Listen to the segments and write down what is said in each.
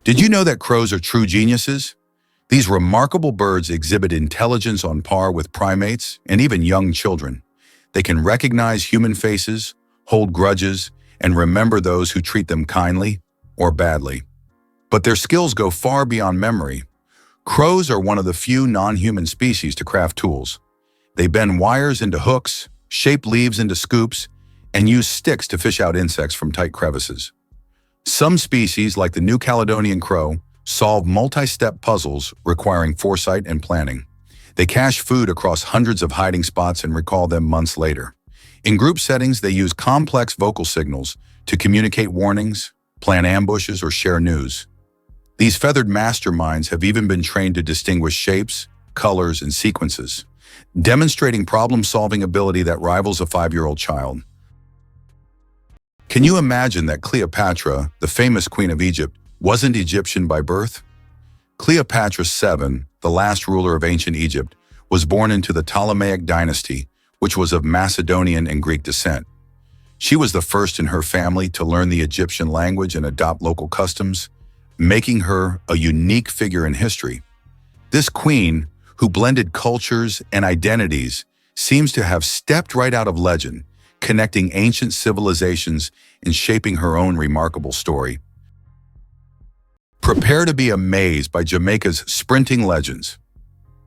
Did you know that crows are true geniuses? These remarkable birds exhibit intelligence on par with primates and even young children. They can recognize human faces, hold grudges, and remember those who treat them kindly or badly. But their skills go far beyond memory. Crows are one of the few non-human species to craft tools. They bend wires into hooks, shape leaves into scoops, and use sticks to fish out insects from tight crevices. Some species, like the New Caledonian crow, solve multi-step puzzles requiring foresight and planning. They cache food across hundreds of hiding spots and recall them months later. In group settings, they use complex vocal signals to communicate warnings, plan ambushes, or share news. These feathered masterminds have even been trained to distinguish shapes, colors, and sequences, demonstrating problem-solving ability that rivals a 5-year-old child. Can you imagine that Cleopatra, the famous queen of Egypt, wasn't Egyptian by birth? Cleopatra VII, the last ruler of ancient Egypt, was born into the Ptolemaic dynasty, which was of Macedonian and Greek descent. She was the first in her family to learn the Egyptian language and adopt local customs, making her a unique figure in history. This queen, who blended cultures and identities, seems to have stepped right out of legend, connecting ancient civilizations and shaping her own remarkable story. Prepare to be amazed by Jamaica's sprinting legends.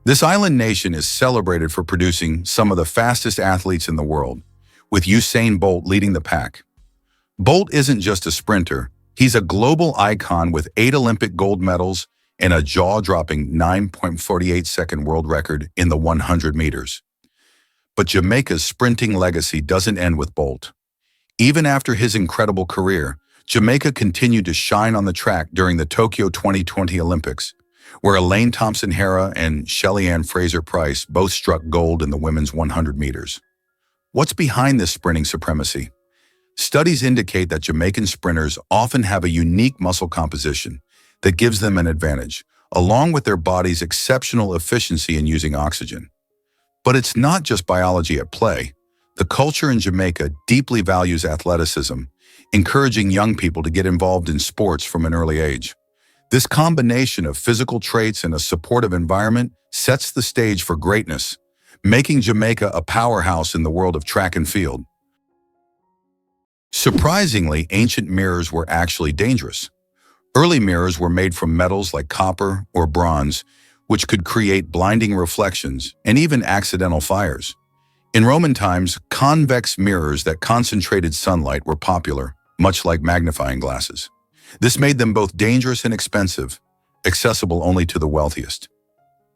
This island nation is celebrated for producing some of the fastest athletes in the world, with Usain Bolt leading the pack. Bolt isn't just a sprinter, he's a global icon with 8 Olympic gold medals and a jaw-dropping 9.48-second world record in the 100 meters. But Jamaica's sprinting legacy doesn't end with Bolt. Even after his incredible career, Jamaica continued to shine on the track during the Tokyo 2020 Olympics, where Elaine Thompson-Herah and Shelly-Ann Fraser-Pryce both struck gold in the women's 100 meters. What's behind this sprinting supremacy? Studies indicate that Jamaican sprinters often have a unique muscle composition that gives them an advantage, along with their body's exceptional efficiency in using oxygen. But it's not just biology at play. The culture in Jamaica deeply values athleticism, encouraging young people to get involved in sports from an early age. This combination of physical traits and a supportive environment sets the stage for greatness, making Jamaica a powerhouse in the world of track and field. Surprisingly, ancient mirrors were actually dangerous. Early mirrors were made from metals like copper or bronze, which could create blinding reflections and even accidental fires. In Roman times, convex mirrors that concentrated sunlight were popular, much like magnifying glasses. This made them both dangerous and expensive, accessible only to the wealthiest.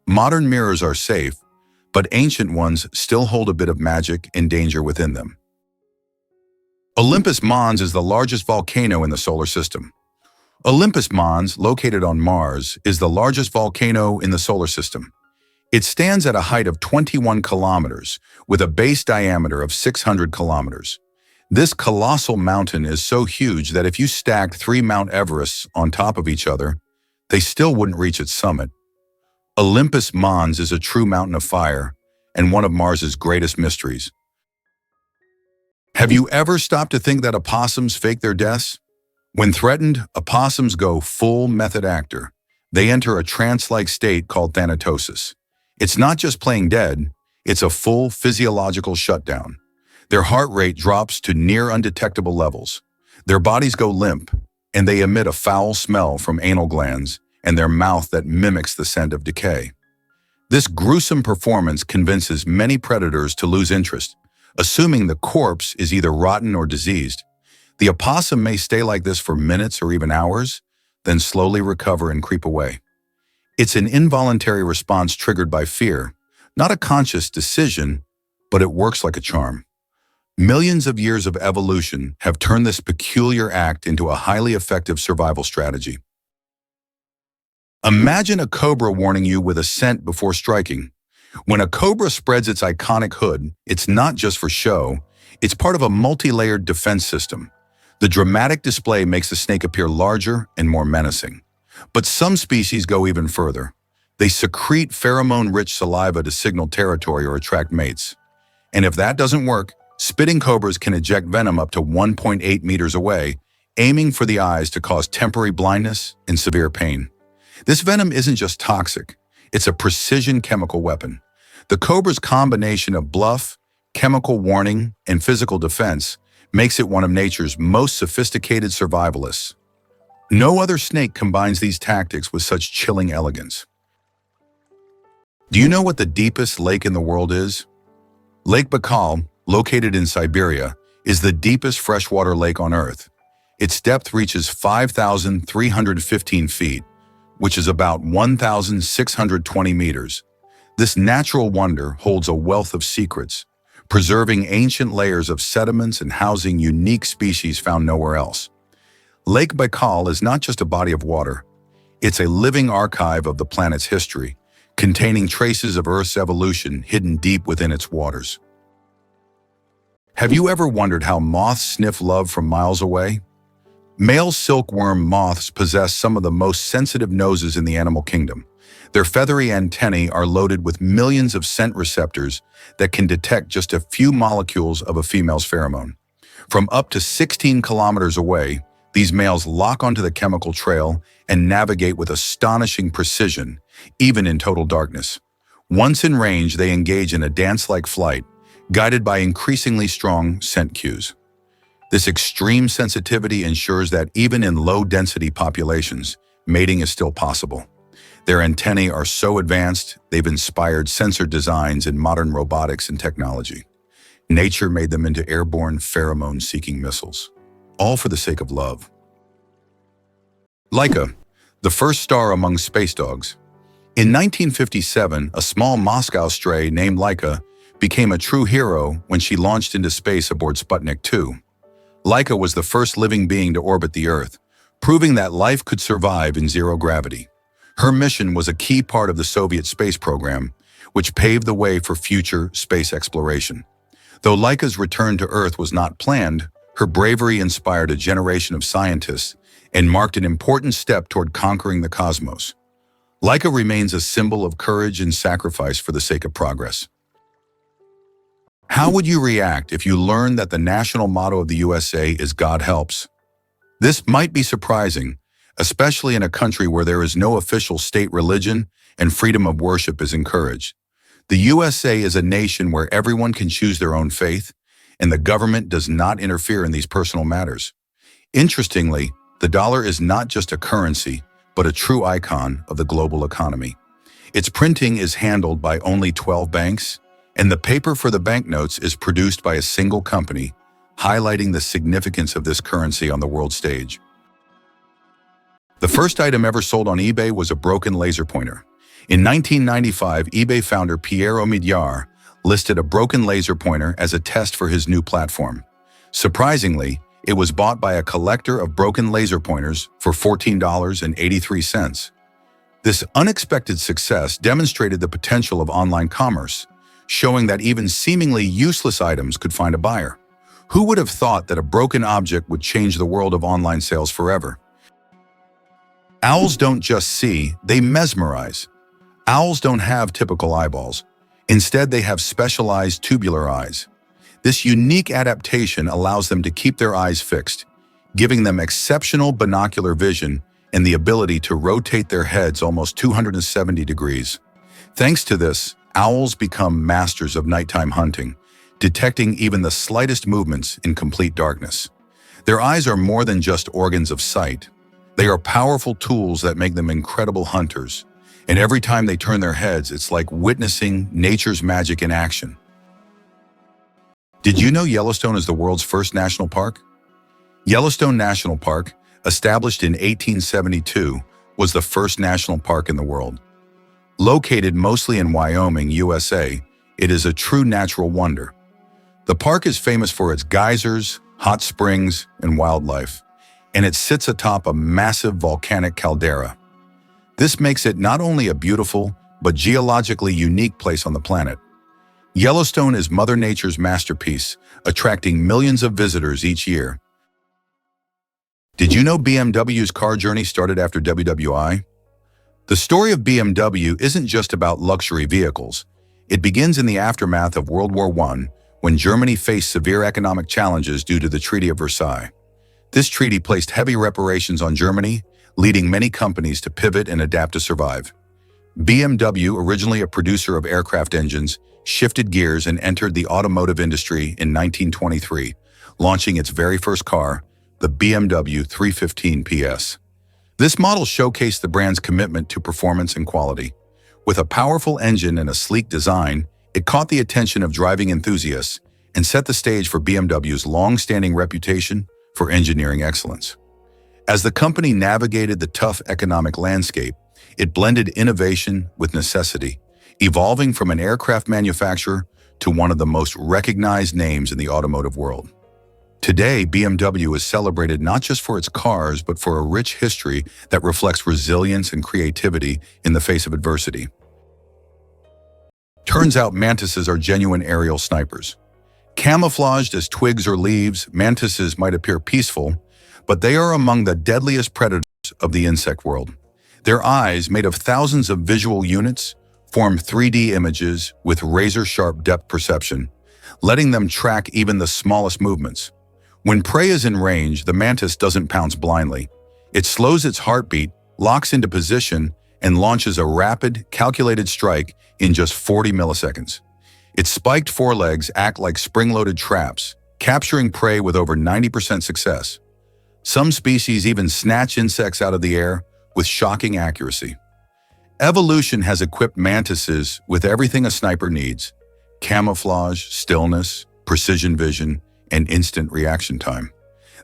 Modern mirrors are safe, but ancient ones still hold a bit of magic and danger within them. Olympus Mons is the largest volcano in the solar system. Olympus Mons, located on Mars, is the largest volcano in the solar system. It stands at a height of 21 kilometers, with a base diameter of 600 kilometers. This colossal mountain is so huge that if you stacked 3 Mount Everests on top of each other, they still wouldn't reach its summit. Olympus Mons is a true mountain of fire and one of Mars's greatest mysteries. Have you ever stopped to think that opossums fake their deaths? When threatened, opossums go full method actor. They enter a trance-like state called thanatosis. It's not just playing dead, it's a full physiological shutdown. Their heart rate drops to near undetectable levels. Their bodies go limp, and they emit a foul smell from anal glands and their mouth that mimics the scent of decay. This gruesome performance convinces many predators to lose interest, assuming the corpse is either rotten or diseased. The opossum may stay like this for minutes or even hours, then slowly recover and creep away. It's an involuntary response triggered by fear, not a conscious decision, but it works like a charm. Millions of years of evolution have turned this peculiar act into a highly effective survival strategy. Imagine a cobra warning you with a scent before striking. When a cobra spreads its iconic hood, it's not just for show, it's part of a multi-layered defense system. The dramatic display makes the snake appear larger and more menacing. But some species go even further. They secrete pheromone-rich saliva to signal territory or attract mates. And if that doesn't work, spitting cobras can eject venom up to 1.8 meters away, aiming for the eyes to cause temporary blindness and severe pain. This venom isn't just toxic, it's a precision chemical weapon. The cobra's combination of bluff, chemical warning, and physical defense makes it one of nature's most sophisticated survivalists. No other snake combines these tactics with such chilling elegance. Do you know what the deepest lake in the world is? Lake Baikal, located in Siberia, is the deepest freshwater lake on Earth. Its depth reaches 5,315 feet, which is about 1,620 meters. This natural wonder holds a wealth of secrets, preserving ancient layers of sediments and housing unique species found nowhere else. Lake Baikal is not just a body of water. It's a living archive of the planet's history, containing traces of Earth's evolution hidden deep within its waters. Have you ever wondered how moths sniff love from miles away? Male silkworm moths possess some of the most sensitive noses in the animal kingdom. Their feathery antennae are loaded with millions of scent receptors that can detect just a few molecules of a female's pheromone. From up to 16 kilometers away, these males lock onto the chemical trail and navigate with astonishing precision, even in total darkness. Once in range, they engage in a dance-like flight, guided by increasingly strong scent cues. This extreme sensitivity ensures that even in low-density populations, mating is still possible. Their antennae are so advanced, they've inspired sensor designs in modern robotics and technology. Nature made them into airborne pheromone-seeking missiles, all for the sake of love. Laika, the first star among space dogs. In 1957, a small Moscow stray named Laika became a true hero when she launched into space aboard Sputnik 2. Laika was the first living being to orbit the Earth, proving that life could survive in zero gravity. Her mission was a key part of the Soviet space program, which paved the way for future space exploration. Though Laika's return to Earth was not planned, her bravery inspired a generation of scientists and marked an important step toward conquering the cosmos. Laika remains a symbol of courage and sacrifice for the sake of progress. How would you react if you learned that the national motto of the USA is "God helps"? This might be surprising, especially in a country where there is no official state religion and freedom of worship is encouraged. The USA is a nation where everyone can choose their own faith, and the government does not interfere in these personal matters. Interestingly, the dollar is not just a currency, but a true icon of the global economy. Its printing is handled by only 12 banks, and the paper for the banknotes is produced by a single company, highlighting the significance of this currency on the world stage. The first item ever sold on eBay was a broken laser pointer. In 1995, eBay founder Pierre Omidyar listed a broken laser pointer as a test for his new platform. Surprisingly, it was bought by a collector of broken laser pointers for $14.83. This unexpected success demonstrated the potential of online commerce, showing that even seemingly useless items could find a buyer. Who would have thought that a broken object would change the world of online sales forever? Owls don't just see, they mesmerize. Owls don't have typical eyeballs. Instead, they have specialized tubular eyes. This unique adaptation allows them to keep their eyes fixed, giving them exceptional binocular vision and the ability to rotate their heads almost 270 degrees. Thanks to this, owls become masters of nighttime hunting, detecting even the slightest movements in complete darkness. Their eyes are more than just organs of sight. They are powerful tools that make them incredible hunters, and every time they turn their heads, it's like witnessing nature's magic in action. Did you know Yellowstone is the world's first national park? Yellowstone National Park, established in 1872, was the first national park in the world. Located mostly in Wyoming, USA, it is a true natural wonder. The park is famous for its geysers, hot springs, and wildlife, and it sits atop a massive volcanic caldera. This makes it not only a beautiful, but geologically unique place on the planet. Yellowstone is Mother Nature's masterpiece, attracting millions of visitors each year. Did you know BMW's car journey started after WWI? The story of BMW isn't just about luxury vehicles. It begins in the aftermath of World War I, when Germany faced severe economic challenges due to the Treaty of Versailles. This treaty placed heavy reparations on Germany, leading many companies to pivot and adapt to survive. BMW, originally a producer of aircraft engines, shifted gears and entered the automotive industry in 1923, launching its very first car, the BMW 315 PS. This model showcased the brand's commitment to performance and quality. With a powerful engine and a sleek design, it caught the attention of driving enthusiasts and set the stage for BMW's long-standing reputation for engineering excellence. As the company navigated the tough economic landscape, it blended innovation with necessity, evolving from an aircraft manufacturer to one of the most recognized names in the automotive world. Today, BMW is celebrated not just for its cars, but for a rich history that reflects resilience and creativity in the face of adversity. Turns out mantises are genuine aerial snipers. Camouflaged as twigs or leaves, mantises might appear peaceful, but they are among the deadliest predators of the insect world. Their eyes, made of thousands of visual units, form 3D images with razor-sharp depth perception, letting them track even the smallest movements. When prey is in range, the mantis doesn't pounce blindly. It slows its heartbeat, locks into position, and launches a rapid, calculated strike in just 40 milliseconds. Its spiked forelegs act like spring-loaded traps, capturing prey with over 90% success. Some species even snatch insects out of the air with shocking accuracy. Evolution has equipped mantises with everything a sniper needs: camouflage, stillness, precision vision, and instant reaction time.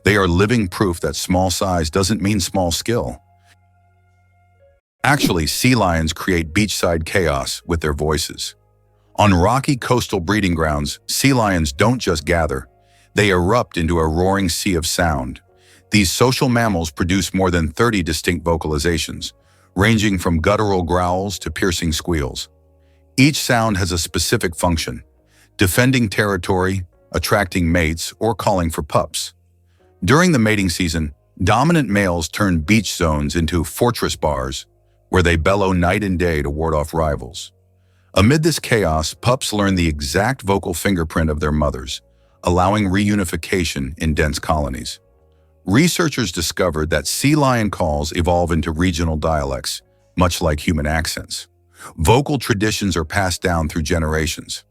They are living proof that small size doesn't mean small skill. Actually, sea lions create beachside chaos with their voices. On rocky coastal breeding grounds, sea lions don't just gather, they erupt into a roaring sea of sound. These social mammals produce more than 30 distinct vocalizations, ranging from guttural growls to piercing squeals. Each sound has a specific function: defending territory, attracting mates, or calling for pups. During the mating season, dominant males turn beach zones into fortress bars, where they bellow night and day to ward off rivals. Amid this chaos, pups learn the exact vocal fingerprint of their mothers, allowing reunification in dense colonies. Researchers discovered that sea lion calls evolve into regional dialects, much like human accents. Vocal traditions are passed down through generations.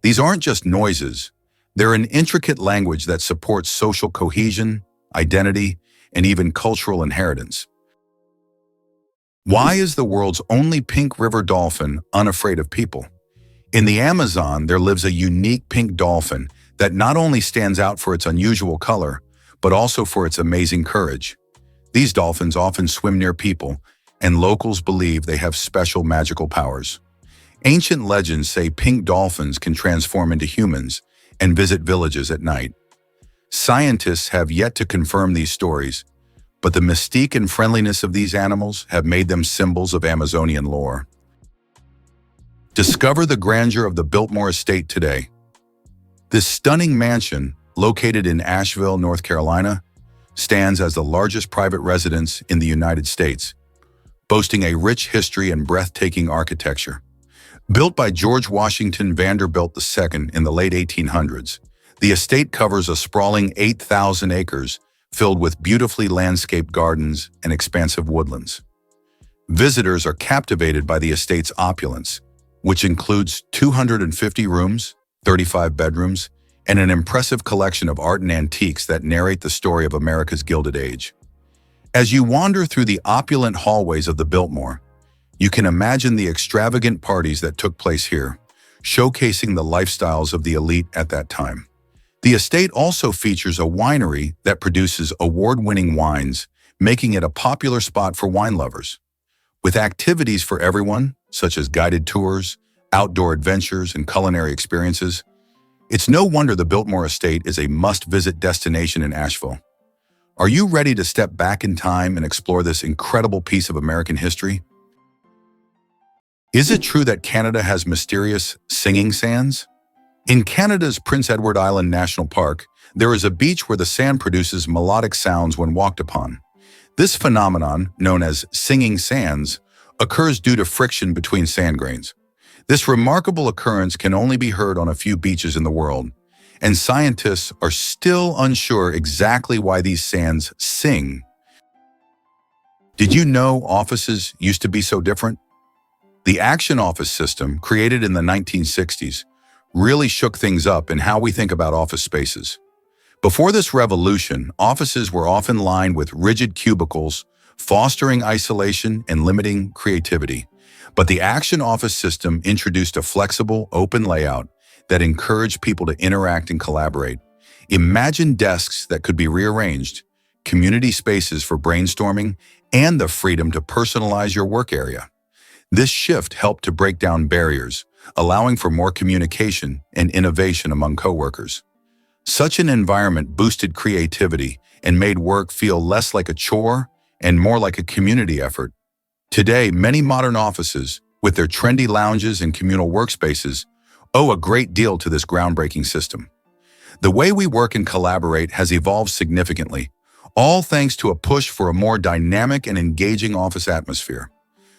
These aren't just noises, they're an intricate language that supports social cohesion, identity, and even cultural inheritance. Why is the world's only pink river dolphin unafraid of people? In the Amazon, there lives a unique pink dolphin that not only stands out for its unusual color, but also for its amazing courage. These dolphins often swim near people, and locals believe they have special magical powers. Ancient legends say pink dolphins can transform into humans and visit villages at night. Scientists have yet to confirm these stories, but the mystique and friendliness of these animals have made them symbols of Amazonian lore. Discover the grandeur of the Biltmore Estate today. This stunning mansion, located in Asheville, North Carolina, stands as the largest private residence in the United States, boasting a rich history and breathtaking architecture. Built by George Washington Vanderbilt II in the late 1800s, the estate covers a sprawling 8,000 acres filled with beautifully landscaped gardens and expansive woodlands. Visitors are captivated by the estate's opulence, which includes 250 rooms, 35 bedrooms, and an impressive collection of art and antiques that narrate the story of America's Gilded Age. As you wander through the opulent hallways of the Biltmore, you can imagine the extravagant parties that took place here, showcasing the lifestyles of the elite at that time. The estate also features a winery that produces award-winning wines, making it a popular spot for wine lovers. With activities for everyone, such as guided tours, outdoor adventures, and culinary experiences, it's no wonder the Biltmore Estate is a must-visit destination in Asheville. Are you ready to step back in time and explore this incredible piece of American history? Is it true that Canada has mysterious singing sands? In Canada's Prince Edward Island National Park, there is a beach where the sand produces melodic sounds when walked upon. This phenomenon, known as singing sands, occurs due to friction between sand grains. This remarkable occurrence can only be heard on a few beaches in the world, and scientists are still unsure exactly why these sands sing. Did you know offices used to be so different? The Action Office system, created in the 1960s, really shook things up in how we think about office spaces. Before this revolution, offices were often lined with rigid cubicles, fostering isolation and limiting creativity. But the Action Office system introduced a flexible, open layout that encouraged people to interact and collaborate. Imagine desks that could be rearranged, community spaces for brainstorming, and the freedom to personalize your work area. This shift helped to break down barriers, allowing for more communication and innovation among coworkers. Such an environment boosted creativity and made work feel less like a chore and more like a community effort. Today, many modern offices, with their trendy lounges and communal workspaces, owe a great deal to this groundbreaking system. The way we work and collaborate has evolved significantly, all thanks to a push for a more dynamic and engaging office atmosphere.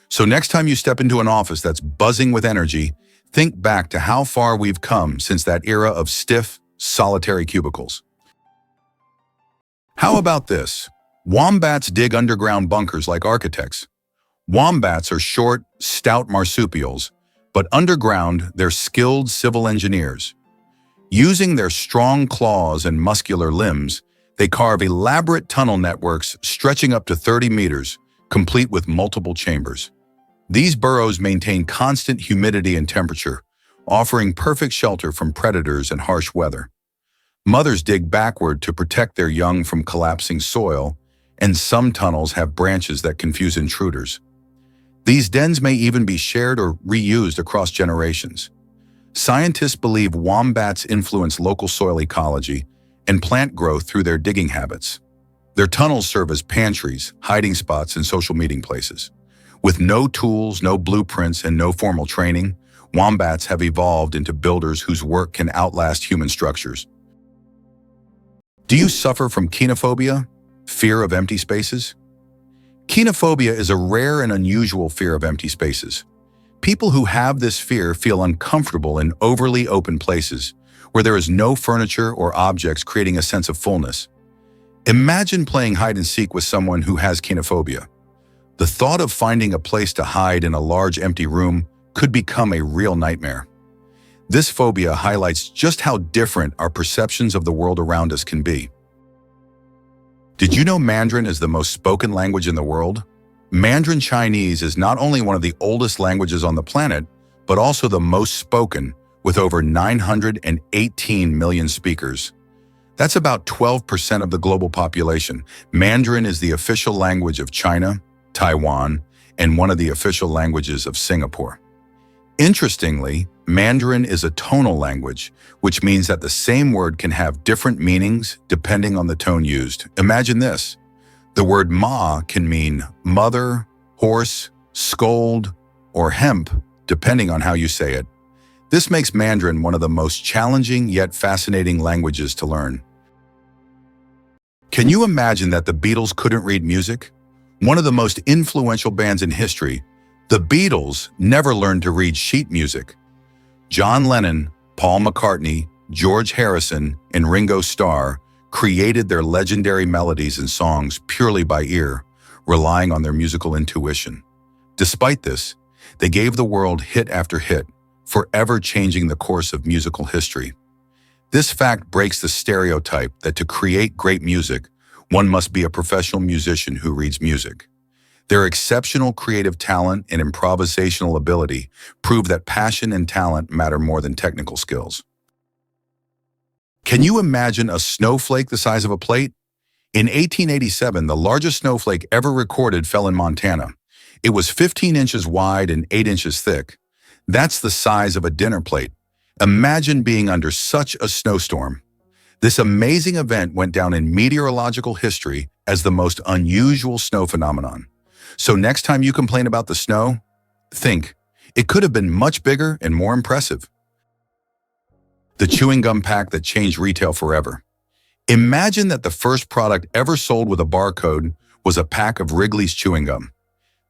So next time you step into an office that's buzzing with energy, think back to how far we've come since that era of stiff, solitary cubicles. How about this? Wombats dig underground bunkers like architects. Wombats are short, stout marsupials, but underground they're skilled civil engineers. Using their strong claws and muscular limbs, they carve elaborate tunnel networks stretching up to 30 meters, complete with multiple chambers. These burrows maintain constant humidity and temperature, offering perfect shelter from predators and harsh weather. Mothers dig backward to protect their young from collapsing soil, and some tunnels have branches that confuse intruders. These dens may even be shared or reused across generations. Scientists believe wombats influence local soil ecology and plant growth through their digging habits. Their tunnels serve as pantries, hiding spots, and social meeting places. With no tools, no blueprints, and no formal training, wombats have evolved into builders whose work can outlast human structures. Do you suffer from kenophobia, fear of empty spaces? Kenophobia is a rare and unusual fear of empty spaces. People who have this fear feel uncomfortable in overly open places, where there is no furniture or objects, creating a sense of fullness. Imagine playing hide and seek with someone who has kenophobia. The thought of finding a place to hide in a large empty room could become a real nightmare. This phobia highlights just how different our perceptions of the world around us can be. Did you know Mandarin is the most spoken language in the world? Mandarin Chinese is not only one of the oldest languages on the planet, but also the most spoken, with over 918 million speakers. That's about 12% of the global population. Mandarin is the official language of China, Taiwan, and one of the official languages of Singapore. Interestingly, Mandarin is a tonal language, which means that the same word can have different meanings depending on the tone used. Imagine this. The word ma can mean mother, horse, scold, or hemp, depending on how you say it. This makes Mandarin one of the most challenging yet fascinating languages to learn. Can you imagine that the Beatles couldn't read music? One of the most influential bands in history, the Beatles never learned to read sheet music. John Lennon, Paul McCartney, George Harrison, and Ringo Starr created their legendary melodies and songs purely by ear, relying on their musical intuition. Despite this, they gave the world hit after hit, forever changing the course of musical history. This fact breaks the stereotype that to create great music, one must be a professional musician who reads music. Their exceptional creative talent and improvisational ability prove that passion and talent matter more than technical skills. Can you imagine a snowflake the size of a plate? In 1887, the largest snowflake ever recorded fell in Montana. It was 15 inches wide and 8 inches thick. That's the size of a dinner plate. Imagine being under such a snowstorm. This amazing event went down in meteorological history as the most unusual snow phenomenon. So next time you complain about the snow, think, it could have been much bigger and more impressive. The chewing gum pack that changed retail forever. Imagine that the first product ever sold with a barcode was a pack of Wrigley's chewing gum.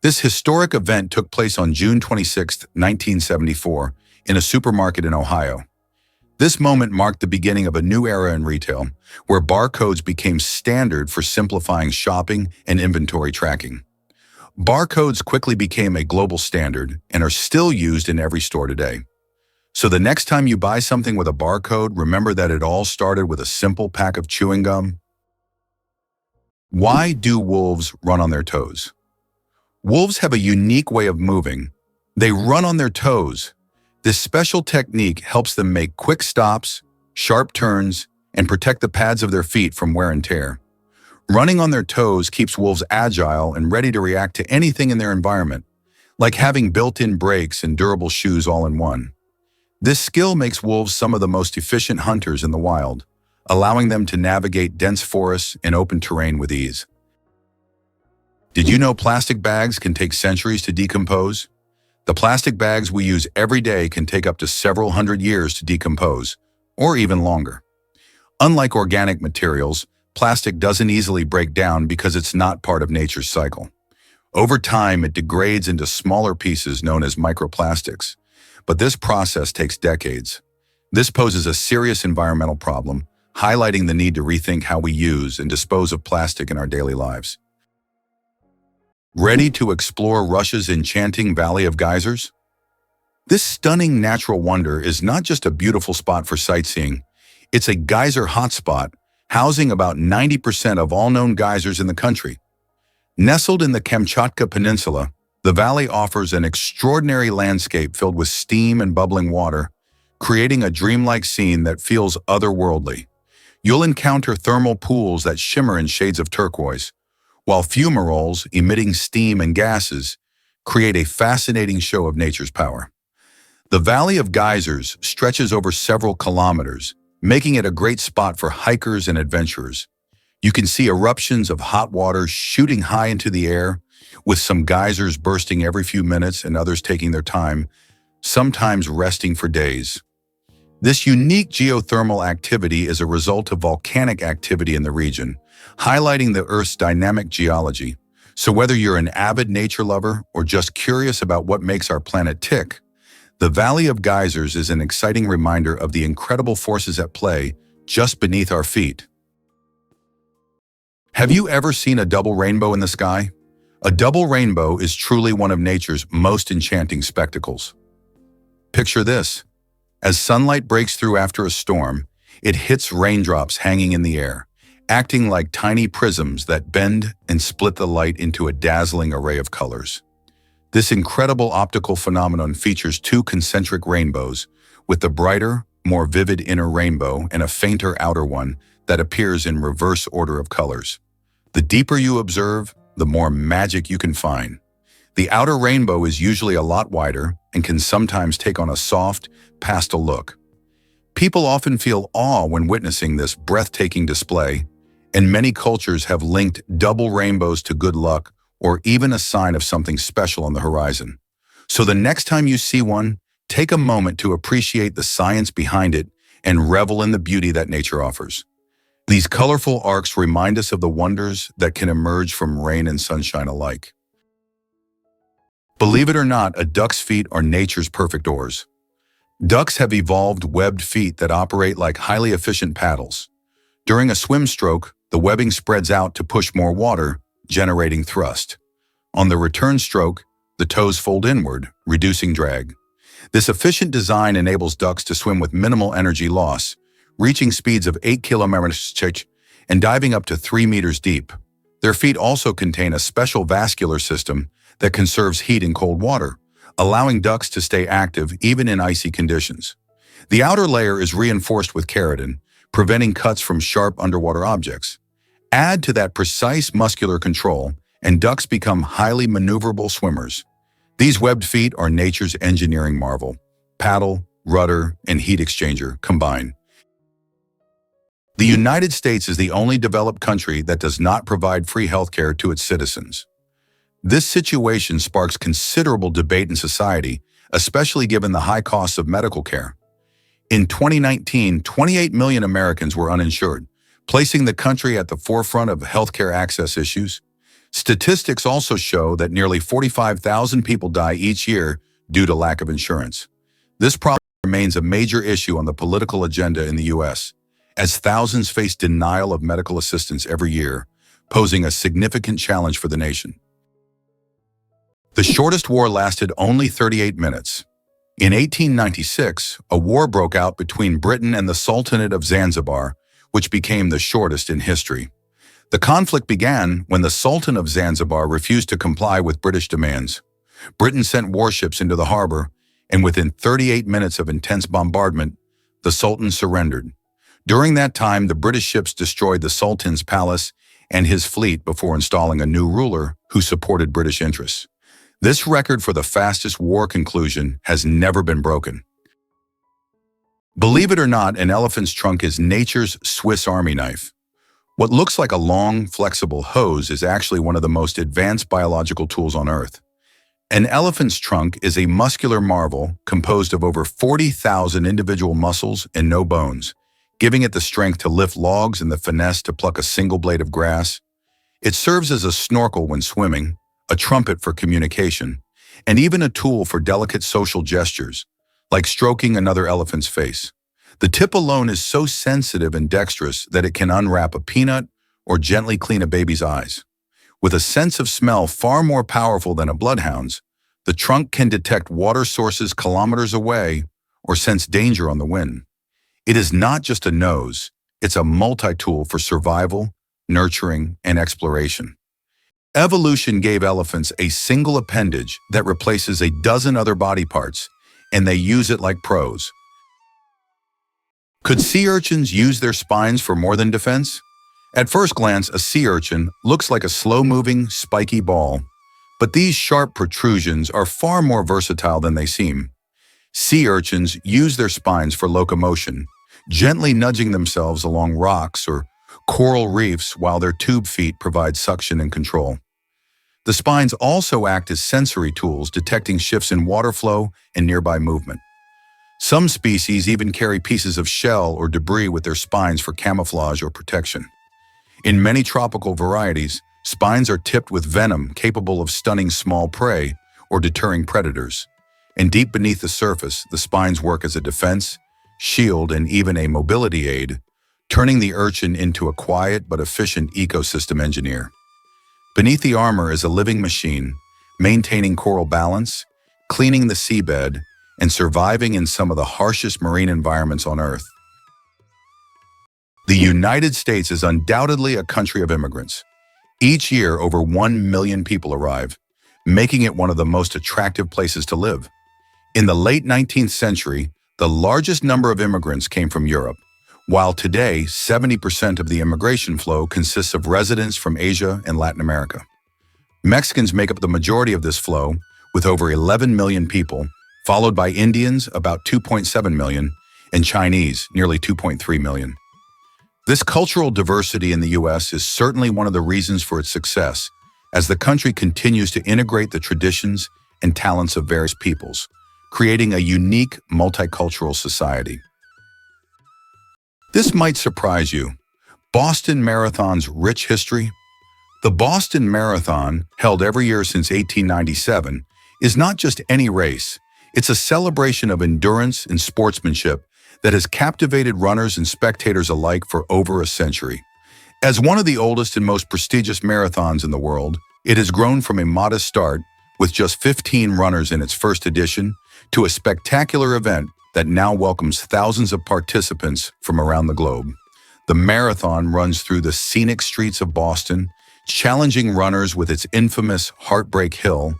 This historic event took place on June 26, 1974, in a supermarket in Ohio. This moment marked the beginning of a new era in retail, where barcodes became standard for simplifying shopping and inventory tracking. Barcodes quickly became a global standard and are still used in every store today. So the next time you buy something with a barcode, remember that it all started with a simple pack of chewing gum. Why do wolves run on their toes? Wolves have a unique way of moving. They run on their toes. This special technique helps them make quick stops, sharp turns, and protect the pads of their feet from wear and tear. Running on their toes keeps wolves agile and ready to react to anything in their environment, like having built-in brakes and durable shoes all in one. This skill makes wolves some of the most efficient hunters in the wild, allowing them to navigate dense forests and open terrain with ease. Did you know plastic bags can take centuries to decompose? The plastic bags we use every day can take up to several hundred years to decompose, or even longer. Unlike organic materials, plastic doesn't easily break down because it's not part of nature's cycle. Over time, it degrades into smaller pieces known as microplastics, but this process takes decades. This poses a serious environmental problem, highlighting the need to rethink how we use and dispose of plastic in our daily lives. Ready to explore Russia's enchanting Valley of Geysers? This stunning natural wonder is not just a beautiful spot for sightseeing, it's a geyser hotspot, housing about 90% of all known geysers in the country. Nestled in the Kamchatka Peninsula, the valley offers an extraordinary landscape filled with steam and bubbling water, creating a dreamlike scene that feels otherworldly. You'll encounter thermal pools that shimmer in shades of turquoise, while fumaroles, emitting steam and gases, create a fascinating show of nature's power. The Valley of Geysers stretches over several kilometers, making it a great spot for hikers and adventurers. You can see eruptions of hot water shooting high into the air, with some geysers bursting every few minutes and others taking their time, sometimes resting for days. This unique geothermal activity is a result of volcanic activity in the region, highlighting the Earth's dynamic geology. So whether you're an avid nature lover or just curious about what makes our planet tick, the Valley of Geysers is an exciting reminder of the incredible forces at play just beneath our feet. Have you ever seen a double rainbow in the sky? A double rainbow is truly one of nature's most enchanting spectacles. Picture this. As sunlight breaks through after a storm, it hits raindrops hanging in the air, acting like tiny prisms that bend and split the light into a dazzling array of colors. This incredible optical phenomenon features two concentric rainbows, with the brighter, more vivid inner rainbow and a fainter outer one that appears in reverse order of colors. The deeper you observe, the more magic you can find. The outer rainbow is usually a lot wider and can sometimes take on a soft, pastel look. People often feel awe when witnessing this breathtaking display, and many cultures have linked double rainbows to good luck or even a sign of something special on the horizon. So the next time you see one, take a moment to appreciate the science behind it and revel in the beauty that nature offers. These colorful arcs remind us of the wonders that can emerge from rain and sunshine alike. Believe it or not, a duck's feet are nature's perfect oars. Ducks have evolved webbed feet that operate like highly efficient paddles. During a swim stroke, the webbing spreads out to push more water, generating thrust. On the return stroke, the toes fold inward, reducing drag. This efficient design enables ducks to swim with minimal energy loss, reaching speeds of 8 km/h and diving up to 3 meters deep. Their feet also contain a special vascular system that conserves heat in cold water, allowing ducks to stay active even in icy conditions. The outer layer is reinforced with keratin, preventing cuts from sharp underwater objects. Add to that precise muscular control, and ducks become highly maneuverable swimmers. These webbed feet are nature's engineering marvel. Paddle, rudder, and heat exchanger combine. The United States is the only developed country that does not provide free healthcare to its citizens. This situation sparks considerable debate in society, especially given the high costs of medical care. In 2019, 28 million Americans were uninsured, placing the country at the forefront of healthcare access issues. Statistics also show that nearly 45,000 people die each year due to lack of insurance. This problem remains a major issue on the political agenda in the U.S., as thousands face denial of medical assistance every year, posing a significant challenge for the nation. The shortest war lasted only 38 minutes. In 1896, a war broke out between Britain and the Sultanate of Zanzibar, which became the shortest in history. The conflict began when the Sultan of Zanzibar refused to comply with British demands. Britain sent warships into the harbor, and within 38 minutes of intense bombardment, the Sultan surrendered. During that time, the British ships destroyed the Sultan's palace and his fleet before installing a new ruler who supported British interests. This record for the fastest war conclusion has never been broken. Believe it or not, an elephant's trunk is nature's Swiss Army knife. What looks like a long, flexible hose is actually one of the most advanced biological tools on Earth. An elephant's trunk is a muscular marvel composed of over 40,000 individual muscles and no bones, giving it the strength to lift logs and the finesse to pluck a single blade of grass. It serves as a snorkel when swimming, a trumpet for communication, and even a tool for delicate social gestures, like stroking another elephant's face. The tip alone is so sensitive and dexterous that it can unwrap a peanut or gently clean a baby's eyes. With a sense of smell far more powerful than a bloodhound's, the trunk can detect water sources kilometers away or sense danger on the wind. It is not just a nose, it's a multi-tool for survival, nurturing, and exploration. Evolution gave elephants a single appendage that replaces a dozen other body parts, and they use it like pros. Could sea urchins use their spines for more than defense? At first glance, a sea urchin looks like a slow-moving, spiky ball, but these sharp protrusions are far more versatile than they seem. Sea urchins use their spines for locomotion, gently nudging themselves along rocks or coral reefs while their tube feet provide suction and control. The spines also act as sensory tools, detecting shifts in water flow and nearby movement. Some species even carry pieces of shell or debris with their spines for camouflage or protection. In many tropical varieties, spines are tipped with venom capable of stunning small prey or deterring predators. And deep beneath the surface, the spines work as a defense, shield, and even a mobility aid, turning the urchin into a quiet but efficient ecosystem engineer. Beneath the armor is a living machine, maintaining coral balance, cleaning the seabed, and surviving in some of the harshest marine environments on Earth. The United States is undoubtedly a country of immigrants. Each year, over 1 million people arrive, making it one of the most attractive places to live. In the late 19th century, the largest number of immigrants came from Europe, while today 70% of the immigration flow consists of residents from Asia and Latin America. Mexicans make up the majority of this flow, with over 11 million people, followed by Indians, about 2.7 million, and Chinese, nearly 2.3 million. This cultural diversity in the U.S. is certainly one of the reasons for its success, as the country continues to integrate the traditions and talents of various peoples, creating a unique multicultural society. This might surprise you. Boston Marathon's rich history? The Boston Marathon, held every year since 1897, is not just any race. It's a celebration of endurance and sportsmanship that has captivated runners and spectators alike for over a century. As one of the oldest and most prestigious marathons in the world, it has grown from a modest start, with just 15 runners in its first edition, to a spectacular event that now welcomes thousands of participants from around the globe. The marathon runs through the scenic streets of Boston, challenging runners with its infamous Heartbreak Hill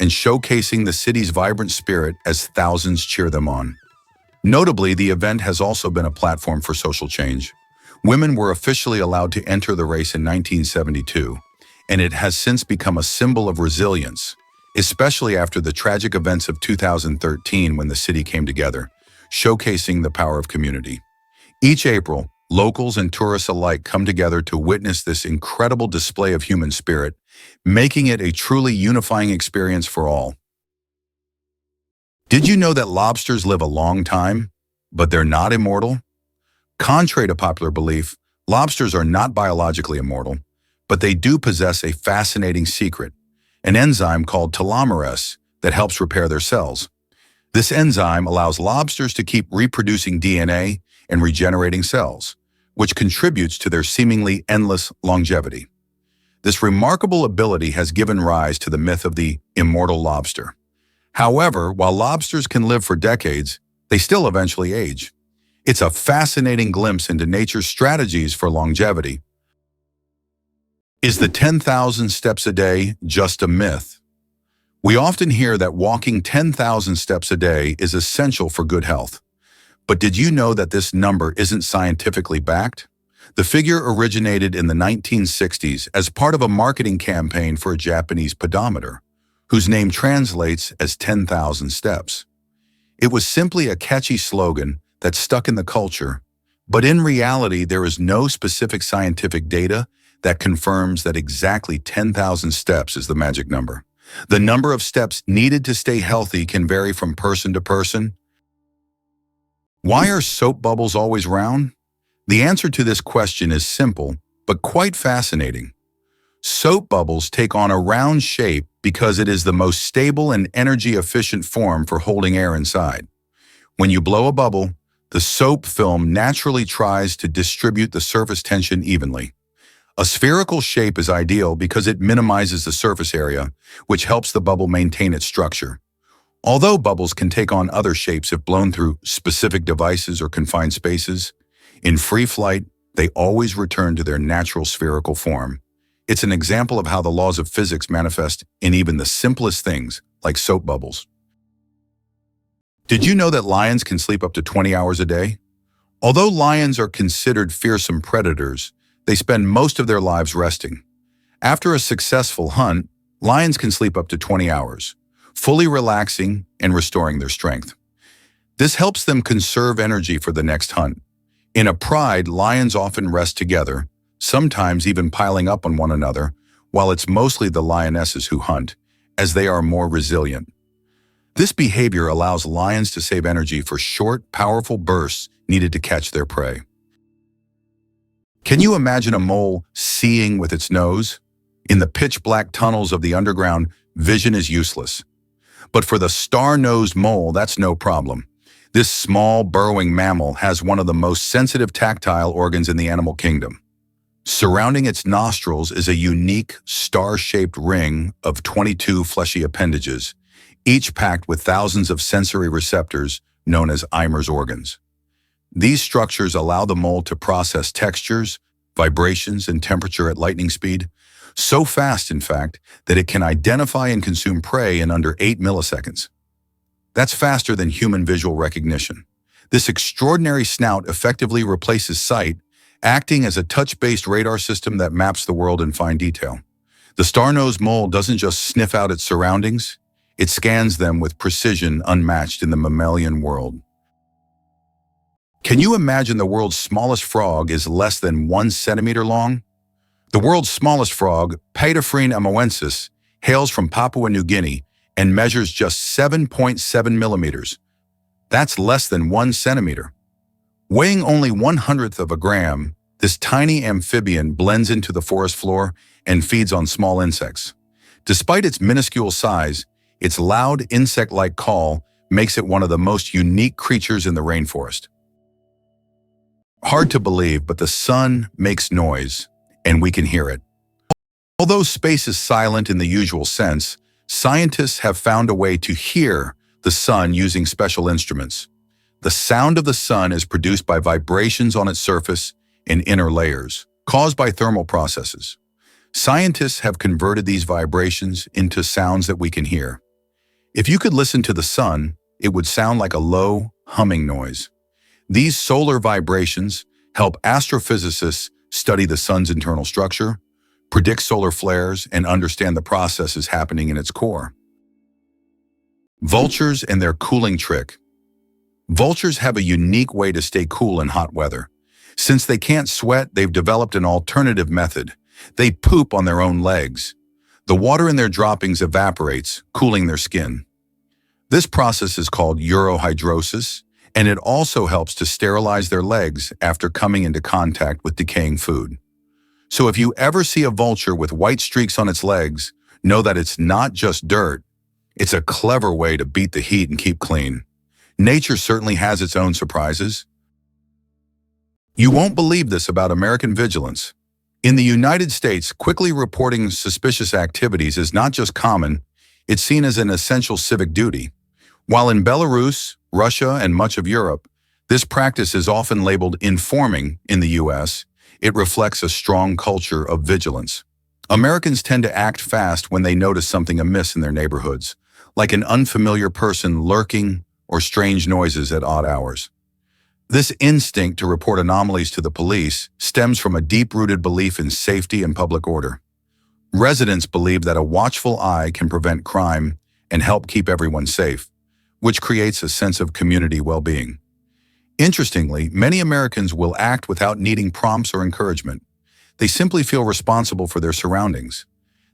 and showcasing the city's vibrant spirit as thousands cheer them on. Notably, the event has also been a platform for social change. Women were officially allowed to enter the race in 1972, and it has since become a symbol of resilience, especially after the tragic events of 2013 when the city came together, showcasing the power of community. Each April, locals and tourists alike come together to witness this incredible display of human spirit, making it a truly unifying experience for all. Did you know that lobsters live a long time, but they're not immortal? Contrary to popular belief, lobsters are not biologically immortal, but they do possess a fascinating secret, an enzyme called telomerase that helps repair their cells. This enzyme allows lobsters to keep reproducing DNA and regenerating cells, which contributes to their seemingly endless longevity. This remarkable ability has given rise to the myth of the immortal lobster. However, while lobsters can live for decades, they still eventually age. It's a fascinating glimpse into nature's strategies for longevity. Is the 10,000 steps a day just a myth? We often hear that walking 10,000 steps a day is essential for good health. But did you know that this number isn't scientifically backed? The figure originated in the 1960s as part of a marketing campaign for a Japanese pedometer, whose name translates as 10,000 steps. It was simply a catchy slogan that stuck in the culture, but in reality there is no specific scientific data that confirms that exactly 10,000 steps is the magic number. The number of steps needed to stay healthy can vary from person to person. Why are soap bubbles always round? The answer to this question is simple, but quite fascinating. Soap bubbles take on a round shape because it is the most stable and energy-efficient form for holding air inside. When you blow a bubble, the soap film naturally tries to distribute the surface tension evenly. A spherical shape is ideal because it minimizes the surface area, which helps the bubble maintain its structure. Although bubbles can take on other shapes if blown through specific devices or confined spaces, in free flight, they always return to their natural spherical form. It's an example of how the laws of physics manifest in even the simplest things, like soap bubbles. Did you know that lions can sleep up to 20 hours a day? Although lions are considered fearsome predators, they spend most of their lives resting. After a successful hunt, lions can sleep up to 20 hours, fully relaxing and restoring their strength. This helps them conserve energy for the next hunt. In a pride, lions often rest together, sometimes even piling up on one another, while it's mostly the lionesses who hunt, as they are more resilient. This behavior allows lions to save energy for short, powerful bursts needed to catch their prey. Can you imagine a mole seeing with its nose? In the pitch-black tunnels of the underground, vision is useless. But for the star-nosed mole, that's no problem. This small, burrowing mammal has one of the most sensitive tactile organs in the animal kingdom. Surrounding its nostrils is a unique, star-shaped ring of 22 fleshy appendages, each packed with thousands of sensory receptors known as Eimer's organs. These structures allow the mole to process textures, vibrations, and temperature at lightning speed, so fast, in fact, that it can identify and consume prey in under 8 milliseconds. That's faster than human visual recognition. This extraordinary snout effectively replaces sight, acting as a touch-based radar system that maps the world in fine detail. The star-nosed mole doesn't just sniff out its surroundings, it scans them with precision unmatched in the mammalian world. Can you imagine the world's smallest frog is less than 1 centimeter long? The world's smallest frog, Paedophrene amoensis, hails from Papua New Guinea and measures just 7.7 millimeters. That's less than 1 centimeter. Weighing only 1/100th of a gram, this tiny amphibian blends into the forest floor and feeds on small insects. Despite its minuscule size, its loud insect-like call makes it one of the most unique creatures in the rainforest. Hard to believe, but the sun makes noise, and we can hear it. Although space is silent in the usual sense, scientists have found a way to hear the sun using special instruments. The sound of the sun is produced by vibrations on its surface and inner layers, caused by thermal processes. Scientists have converted these vibrations into sounds that we can hear. If you could listen to the sun, it would sound like a low, humming noise. These solar vibrations help astrophysicists study the sun's internal structure, predict solar flares, and understand the processes happening in its core. Vultures and their cooling trick. Vultures have a unique way to stay cool in hot weather. Since they can't sweat, they've developed an alternative method. They poop on their own legs. The water in their droppings evaporates, cooling their skin. This process is called urohydrosis, and it also helps to sterilize their legs after coming into contact with decaying food. So if you ever see a vulture with white streaks on its legs, know that it's not just dirt, It's a clever way to beat the heat and keep clean. Nature certainly has its own surprises. You won't believe this about American vigilance. In the United States, quickly reporting suspicious activities is not just common, it's seen as an essential civic duty. While in Belarus, Russia, and much of Europe, this practice is often labeled informing in the US, it reflects a strong culture of vigilance. Americans tend to act fast when they notice something amiss in their neighborhoods, like an unfamiliar person lurking or strange noises at odd hours. This instinct to report anomalies to the police stems from a deep-rooted belief in safety and public order. Residents believe that a watchful eye can prevent crime and help keep everyone safe, which creates a sense of community well-being. Interestingly, many Americans will act without needing prompts or encouragement. They simply feel responsible for their surroundings.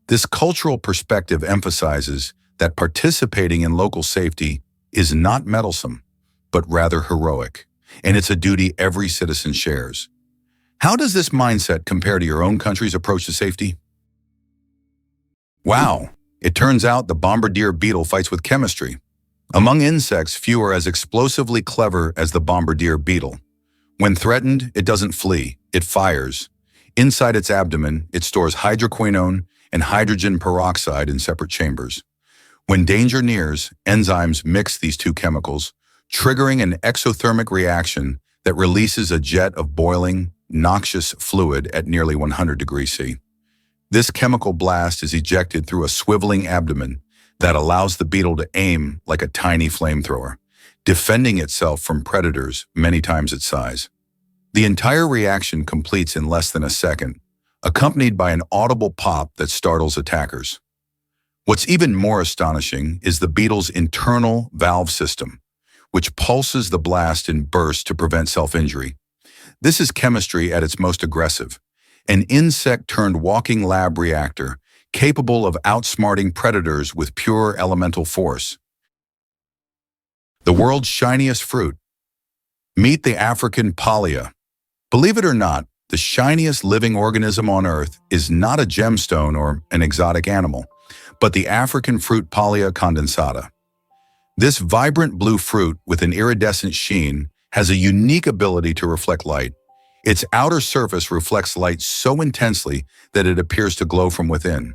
This cultural perspective emphasizes that participating in local safety is not meddlesome, but rather heroic, and it's a duty every citizen shares. How does this mindset compare to your own country's approach to safety? Wow, it turns out the bombardier beetle fights with chemistry. Among insects, few are as explosively clever as the bombardier beetle. When threatened, it doesn't flee, it fires. Inside its abdomen, it stores hydroquinone and hydrogen peroxide in separate chambers. When danger nears, enzymes mix these two chemicals, triggering an exothermic reaction that releases a jet of boiling, noxious fluid at nearly 100 degrees C. This chemical blast is ejected through a swiveling abdomen that allows the beetle to aim like a tiny flamethrower, defending itself from predators many times its size. The entire reaction completes in less than a second, accompanied by an audible pop that startles attackers. What's even more astonishing is the beetle's internal valve system, which pulses the blast in bursts to prevent self-injury. This is chemistry at its most aggressive, an insect-turned-walking lab reactor capable of outsmarting predators with pure elemental force. The world's shiniest fruit. Meet the African palea. Believe it or not, the shiniest living organism on Earth is not a gemstone or an exotic animal, but the African fruit Palea condensata. This vibrant blue fruit with an iridescent sheen has a unique ability to reflect light. Its outer surface reflects light so intensely that it appears to glow from within.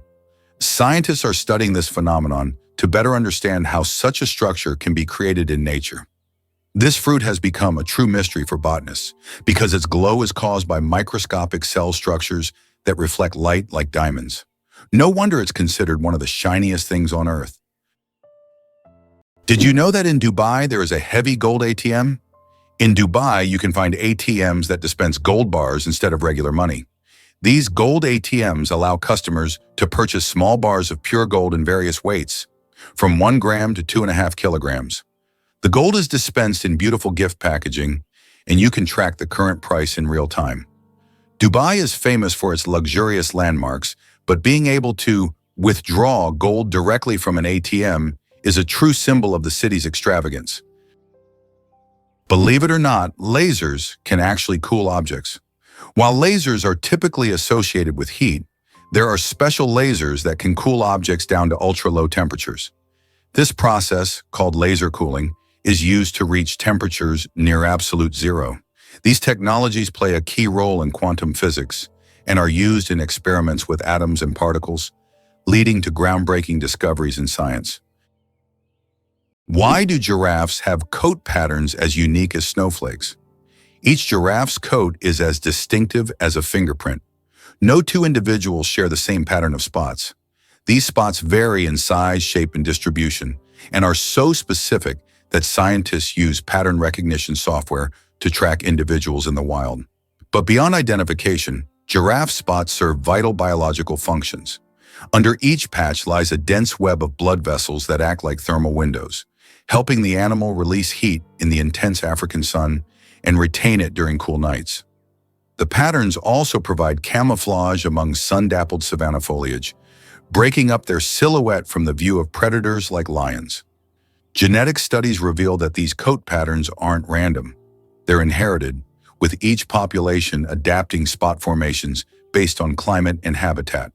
Scientists are studying this phenomenon to better understand how such a structure can be created in nature. This fruit has become a true mystery for botanists because its glow is caused by microscopic cell structures that reflect light like diamonds. No wonder it's considered one of the shiniest things on Earth. Did you know that in Dubai there is a heavy gold ATM? In Dubai, you can find ATMs that dispense gold bars instead of regular money. These gold ATMs allow customers to purchase small bars of pure gold in various weights, from 1 gram to 2.5 kilograms. The gold is dispensed in beautiful gift packaging, and you can track the current price in real time. Dubai is famous for its luxurious landmarks, but being able to withdraw gold directly from an ATM is a true symbol of the city's extravagance. Believe it or not, lasers can actually cool objects. While lasers are typically associated with heat, there are special lasers that can cool objects down to ultra-low temperatures. This process, called laser cooling, is used to reach temperatures near absolute zero. These technologies play a key role in quantum physics and are used in experiments with atoms and particles, leading to groundbreaking discoveries in science. Why do giraffes have coat patterns as unique as snowflakes? Each giraffe's coat is as distinctive as a fingerprint. No two individuals share the same pattern of spots. These spots vary in size, shape, and distribution, and are so specific that scientists use pattern recognition software to track individuals in the wild. But beyond identification, giraffe spots serve vital biological functions. Under each patch lies a dense web of blood vessels that act like thermal windows, helping the animal release heat in the intense African sun and retain it during cool nights. The patterns also provide camouflage among sun-dappled savanna foliage, breaking up their silhouette from the view of predators like lions. Genetic studies reveal that these coat patterns aren't random. They're inherited, with each population adapting spot formations based on climate and habitat.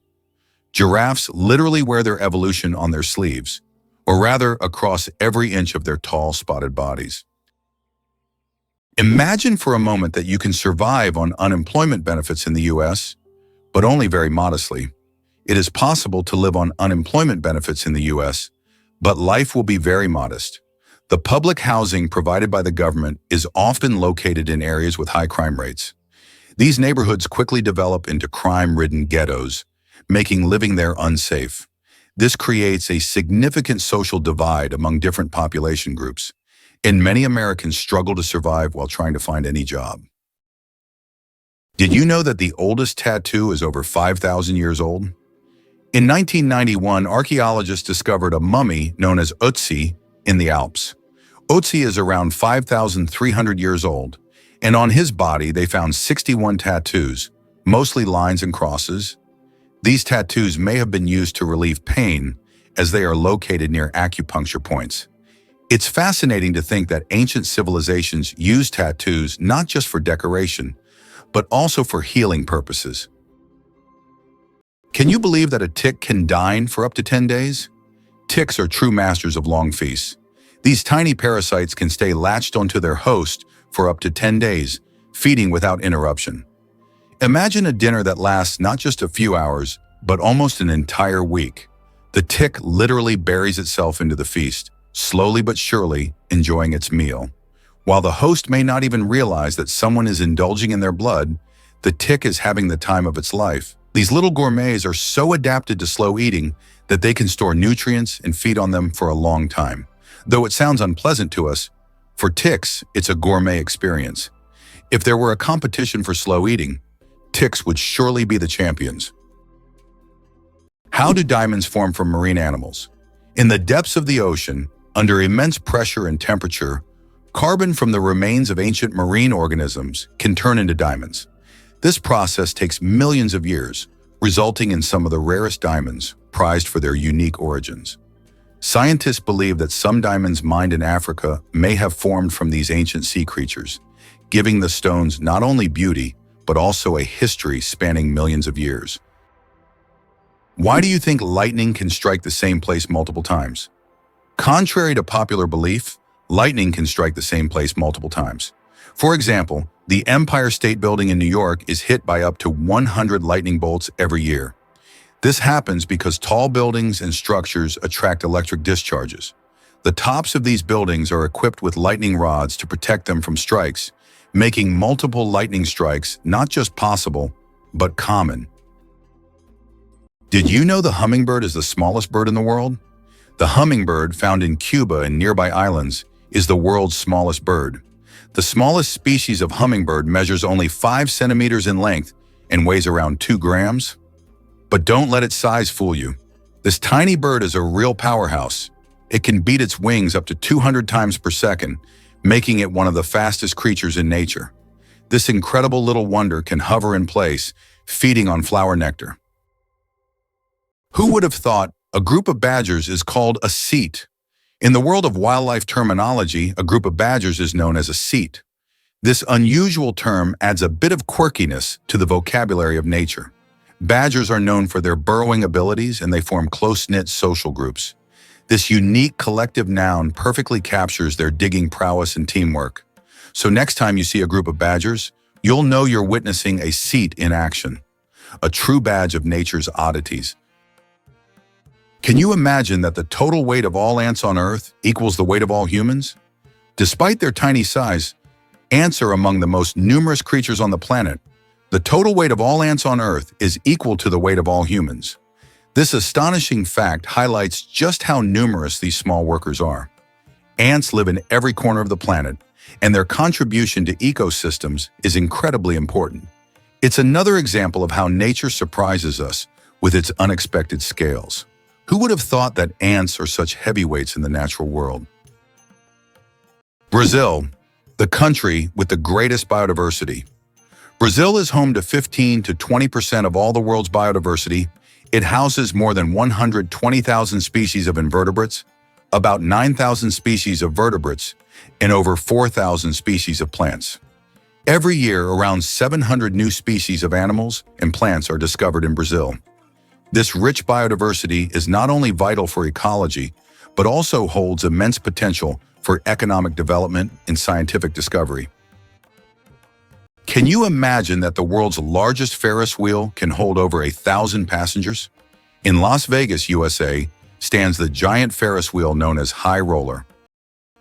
Giraffes literally wear their evolution on their sleeves. or rather across every inch of their tall, spotted bodies. Imagine for a moment that you can survive on unemployment benefits in the US, but only very modestly. It is possible to live on unemployment benefits in the US, but life will be very modest. The public housing provided by the government is often located in areas with high crime rates. These neighborhoods quickly develop into crime-ridden ghettos, making living there unsafe. This creates a significant social divide among different population groups, and many Americans struggle to survive while trying to find any job. Did you know that the oldest tattoo is over 5,000 years old? In 1991, archaeologists discovered a mummy known as Ötzi in the Alps. Ötzi is around 5,300 years old, and on his body they found 61 tattoos, mostly lines and crosses. These tattoos may have been used to relieve pain, as they are located near acupuncture points. It's fascinating to think that ancient civilizations used tattoos not just for decoration, but also for healing purposes. Can you believe that a tick can dine for up to 10 days? Ticks are true masters of long feasts. These tiny parasites can stay latched onto their host for up to 10 days, feeding without interruption. Imagine a dinner that lasts not just a few hours, but almost an entire week. The tick literally buries itself into the feast, slowly but surely enjoying its meal. While the host may not even realize that someone is indulging in their blood, the tick is having the time of its life. These little gourmets are so adapted to slow eating that they can store nutrients and feed on them for a long time. Though it sounds unpleasant to us, for ticks, it's a gourmet experience. If there were a competition for slow eating, ticks would surely be the champions. How do diamonds form from marine animals? In the depths of the ocean, under immense pressure and temperature, carbon from the remains of ancient marine organisms can turn into diamonds. This process takes millions of years, resulting in some of the rarest diamonds, prized for their unique origins. Scientists believe that some diamonds mined in Africa may have formed from these ancient sea creatures, giving the stones not only beauty, but also a history spanning millions of years. Why do you think lightning can strike the same place multiple times? Contrary to popular belief, lightning can strike the same place multiple times. For example, the Empire State Building in New York is hit by up to 100 lightning bolts every year. This happens because tall buildings and structures attract electric discharges. The tops of these buildings are equipped with lightning rods to protect them from strikes, making multiple lightning strikes not just possible, but common. Did you know the hummingbird is the smallest bird in the world? The hummingbird, found in Cuba and nearby islands, is the world's smallest bird. The smallest species of hummingbird measures only 5 centimeters in length and weighs around 2 grams. But don't let its size fool you. This tiny bird is a real powerhouse. It can beat its wings up to 200 times per second, making it one of the fastest creatures in nature. This incredible little wonder can hover in place, feeding on flower nectar. Who would have thought a group of badgers is called a seat? In the world of wildlife terminology, a group of badgers is known as a seat. This unusual term adds a bit of quirkiness to the vocabulary of nature. Badgers are known for their burrowing abilities, and they form close-knit social groups. This unique collective noun perfectly captures their digging prowess and teamwork. So next time you see a group of badgers, you'll know you're witnessing a seat in action, a true badge of nature's oddities. Can you imagine that the total weight of all ants on Earth equals the weight of all humans? Despite their tiny size, ants are among the most numerous creatures on the planet. The total weight of all ants on Earth is equal to the weight of all humans. This astonishing fact highlights just how numerous these small workers are. Ants live in every corner of the planet, and their contribution to ecosystems is incredibly important. It's another example of how nature surprises us with its unexpected scales. Who would have thought that ants are such heavyweights in the natural world? Brazil, the country with the greatest biodiversity. Brazil is home to 15 to 20% of all the world's biodiversity. It houses more than 120,000 species of invertebrates, about 9,000 species of vertebrates, and over 4,000 species of plants. Every year, around 700 new species of animals and plants are discovered in Brazil. This rich biodiversity is not only vital for ecology, but also holds immense potential for economic development and scientific discovery. Can you imagine that the world's largest Ferris wheel can hold over 1,000 passengers? In Las Vegas, USA, stands the giant Ferris wheel known as High Roller.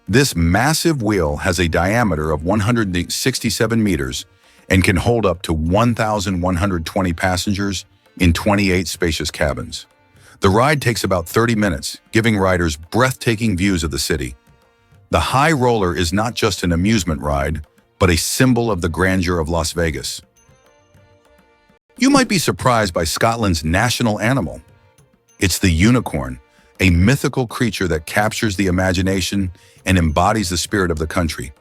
This massive wheel has a diameter of 167 meters and can hold up to 1,120 passengers in 28 spacious cabins. The ride takes about 30 minutes, giving riders breathtaking views of the city. The High Roller is not just an amusement ride, but a symbol of the grandeur of Las Vegas. You might be surprised by Scotland's national animal. It's the unicorn, a mythical creature that captures the imagination and embodies the spirit of the country.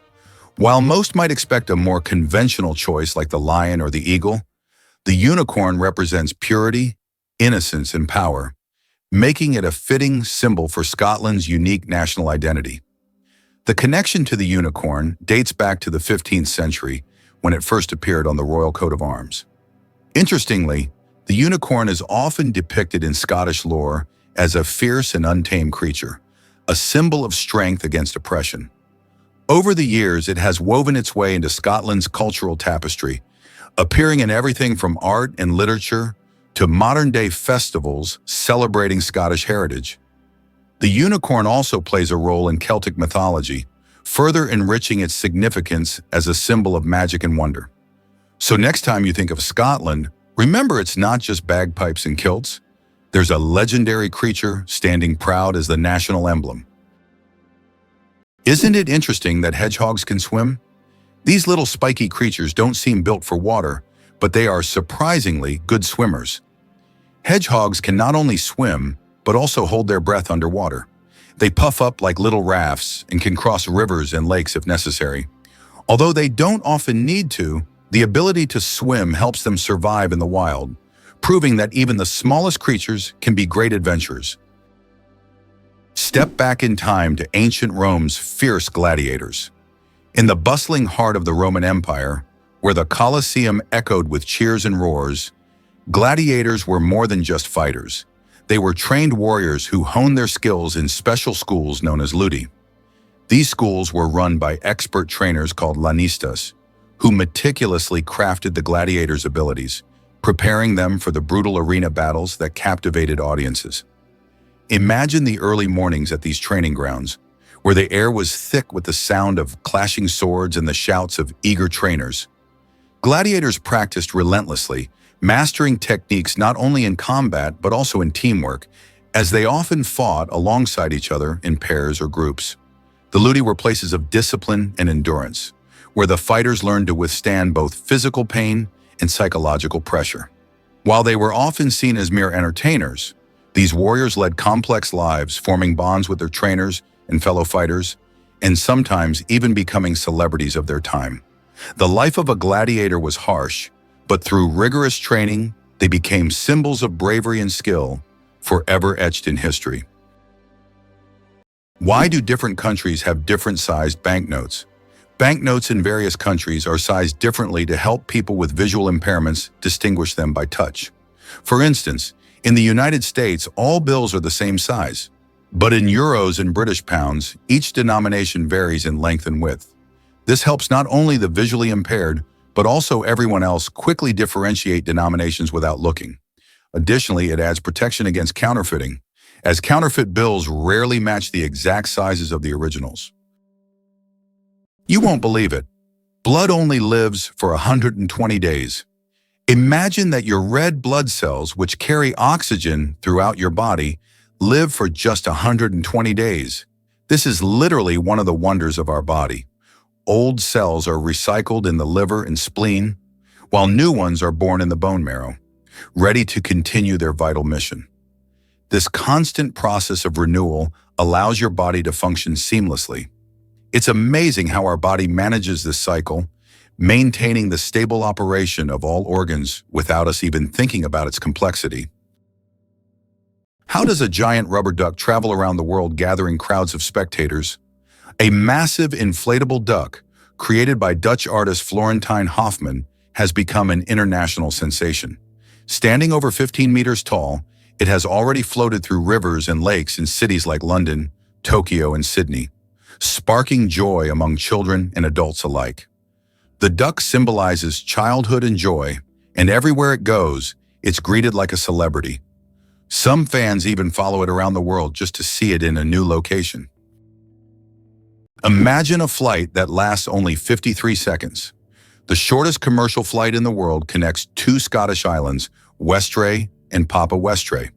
While most might expect a more conventional choice like the lion or the eagle, the unicorn represents purity, innocence, and power, making it a fitting symbol for Scotland's unique national identity. The connection to the unicorn dates back to the 15th century when it first appeared on the royal coat of arms. Interestingly, the unicorn is often depicted in Scottish lore as a fierce and untamed creature, a symbol of strength against oppression. Over the years, it has woven its way into Scotland's cultural tapestry, appearing in everything from art and literature to modern-day festivals celebrating Scottish heritage. The unicorn also plays a role in Celtic mythology, further enriching its significance as a symbol of magic and wonder. So next time you think of Scotland, remember it's not just bagpipes and kilts. There's a legendary creature standing proud as the national emblem. Isn't it interesting that hedgehogs can swim? These little spiky creatures don't seem built for water, but they are surprisingly good swimmers. Hedgehogs can not only swim, but also hold their breath underwater. They puff up like little rafts and can cross rivers and lakes if necessary. Although they don't often need to, the ability to swim helps them survive in the wild, proving that even the smallest creatures can be great adventurers. Step back in time to ancient Rome's fierce gladiators. In the bustling heart of the Roman Empire, where the Colosseum echoed with cheers and roars, gladiators were more than just fighters. They were trained warriors who honed their skills in special schools known as ludi. These schools were run by expert trainers called lanistas, who meticulously crafted the gladiators' abilities, preparing them for the brutal arena battles that captivated audiences. Imagine the early mornings at these training grounds, where the air was thick with the sound of clashing swords and the shouts of eager trainers. Gladiators practiced relentlessly, mastering techniques not only in combat but also in teamwork, as they often fought alongside each other in pairs or groups. The ludi were places of discipline and endurance, where the fighters learned to withstand both physical pain and psychological pressure. While they were often seen as mere entertainers, these warriors led complex lives, forming bonds with their trainers and fellow fighters, and sometimes even becoming celebrities of their time. The life of a gladiator was harsh, but through rigorous training, they became symbols of bravery and skill, forever etched in history. Why do different countries have different sized banknotes? Banknotes in various countries are sized differently to help people with visual impairments distinguish them by touch. For instance, in the United States, all bills are the same size. But in euros and British pounds, each denomination varies in length and width. This helps not only the visually impaired, but also everyone else quickly differentiate denominations without looking. Additionally, it adds protection against counterfeiting, as counterfeit bills rarely match the exact sizes of the originals. You won't believe it. Blood only lives for 120 days. Imagine that your red blood cells, which carry oxygen throughout your body, live for just 120 days. This is literally one of the wonders of our body. Old cells are recycled in the liver and spleen, while new ones are born in the bone marrow, ready to continue their vital mission. This constant process of renewal allows your body to function seamlessly. It's amazing how our body manages this cycle, maintaining the stable operation of all organs without us even thinking about its complexity. How does a giant rubber duck travel around the world gathering crowds of spectators? A massive inflatable duck, created by Dutch artist Florentijn Hofman, has become an international sensation. Standing over 15 meters tall, it has already floated through rivers and lakes in cities like London, Tokyo, and Sydney, sparking joy among children and adults alike. The duck symbolizes childhood and joy, and everywhere it goes, it's greeted like a celebrity. Some fans even follow it around the world just to see it in a new location. Imagine a flight that lasts only 53 seconds. The shortest commercial flight in the world connects two Scottish islands, Westray and Papa Westray.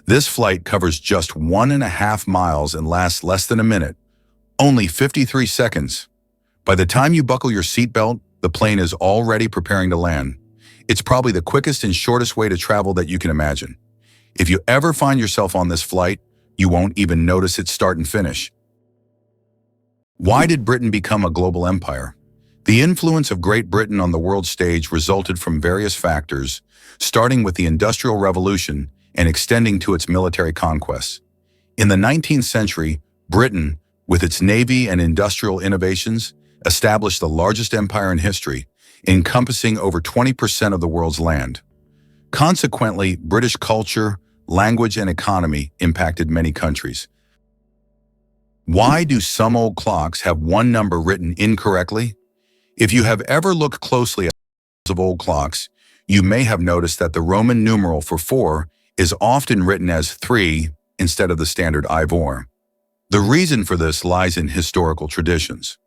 This flight covers just 1.5 miles and lasts less than a minute, only 53 seconds. By the time you buckle your seatbelt, the plane is already preparing to land. It's probably the quickest and shortest way to travel that you can imagine. If you ever find yourself on this flight, you won't even notice its start and finish. Why did Britain become a global empire? The influence of Great Britain on the world stage resulted from various factors, starting with the Industrial Revolution and extending to its military conquests. In the 19th century, Britain, with its navy and industrial innovations, established the largest empire in history, encompassing over 20% of the world's land. Consequently, British culture, language, and economy impacted many countries. Why do some old clocks have one number written incorrectly? If you have ever looked closely at old clocks, you may have noticed that the Roman numeral for 4 is often written as 3 instead of the standard Ivor. The reason for this lies in historical traditions.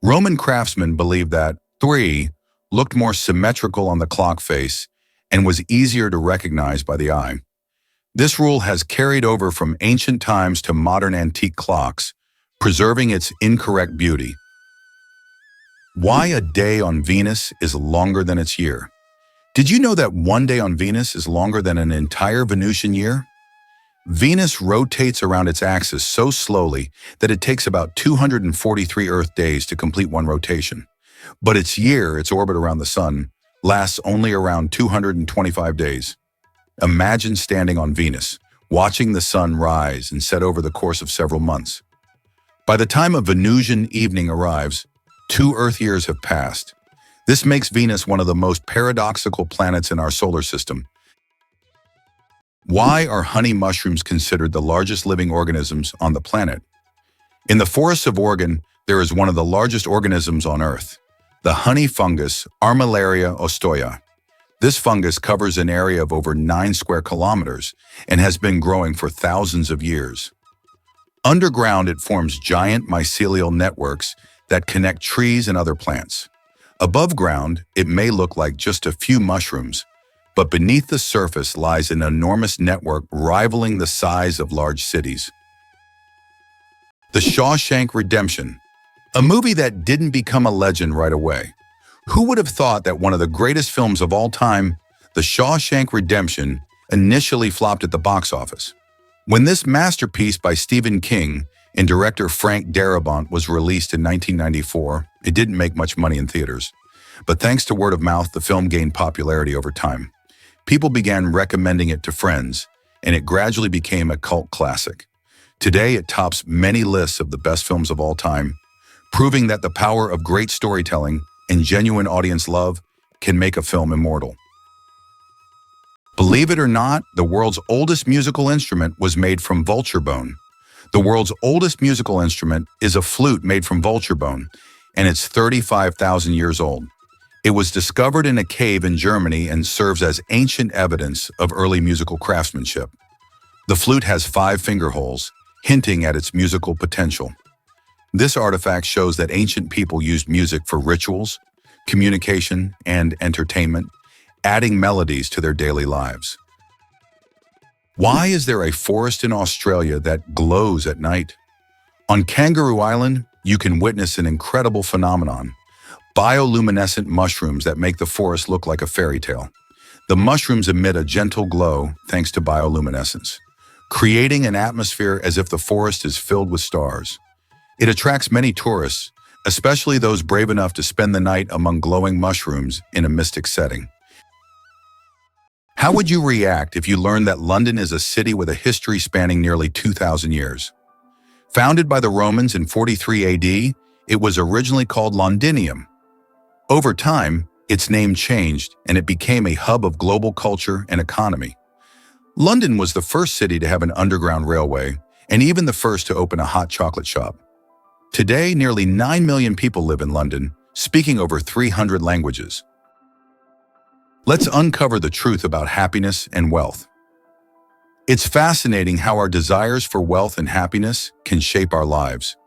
Roman craftsmen believed that 3 looked more symmetrical on the clock face and was easier to recognize by the eye. This rule has carried over from ancient times to modern antique clocks, preserving its incorrect beauty. Why a day on Venus is longer than its year? Did you know that one day on Venus is longer than an entire Venusian year? Venus rotates around its axis so slowly that it takes about 243 Earth days to complete one rotation. But its orbit around the Sun, lasts only around 225 days. Imagine standing on Venus, watching the Sun rise and set over the course of several months. By the time a Venusian evening arrives, 2 Earth years have passed. This makes Venus one of the most paradoxical planets in our solar system. Why are honey mushrooms considered the largest living organisms on the planet? In the forests of Oregon, there is one of the largest organisms on Earth, the honey fungus Armillaria ostoya. This fungus covers an area of over 9 square kilometers and has been growing for thousands of years. Underground, it forms giant mycelial networks that connect trees and other plants. Above ground, it may look like just a few mushrooms, but beneath the surface lies an enormous network rivaling the size of large cities. The Shawshank Redemption, a movie that didn't become a legend right away. Who would have thought that one of the greatest films of all time, The Shawshank Redemption, initially flopped at the box office? When this masterpiece by Stephen King and director Frank Darabont was released in 1994, it didn't make much money in theaters. But thanks to word of mouth, the film gained popularity over time. People began recommending it to friends, and it gradually became a cult classic. Today, it tops many lists of the best films of all time, proving that the power of great storytelling and genuine audience love can make a film immortal. Believe it or not, the world's oldest musical instrument was made from vulture bone. The world's oldest musical instrument is a flute made from vulture bone, and it's 35,000 years old. It was discovered in a cave in Germany and serves as ancient evidence of early musical craftsmanship. The flute has 5 finger holes, hinting at its musical potential. This artifact shows that ancient people used music for rituals, communication, and entertainment, adding melodies to their daily lives. Why is there a forest in Australia that glows at night? On Kangaroo Island, you can witness an incredible phenomenon: bioluminescent mushrooms that make the forest look like a fairy tale. The mushrooms emit a gentle glow thanks to bioluminescence, creating an atmosphere as if the forest is filled with stars. It attracts many tourists, especially those brave enough to spend the night among glowing mushrooms in a mystic setting. How would you react if you learned that London is a city with a history spanning nearly 2,000 years? Founded by the Romans in 43 AD, it was originally called Londinium. Over time, its name changed and it became a hub of global culture and economy. London was the first city to have an underground railway, and even the first to open a hot chocolate shop. Today, nearly 9 million people live in London, speaking over 300 languages. Let's uncover the truth about happiness and wealth. It's fascinating how our desires for wealth and happiness can shape our lives.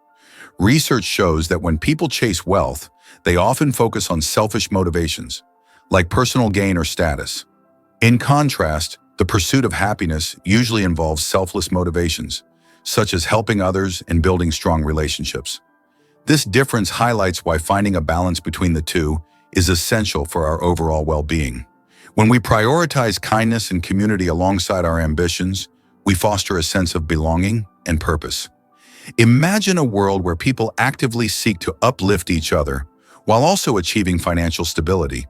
Research shows that when people chase wealth, they often focus on selfish motivations, like personal gain or status. In contrast, the pursuit of happiness usually involves selfless motivations, such as helping others and building strong relationships. This difference highlights why finding a balance between the two is essential for our overall well-being. When we prioritize kindness and community alongside our ambitions, we foster a sense of belonging and purpose. Imagine a world where people actively seek to uplift each other while also achieving financial stability.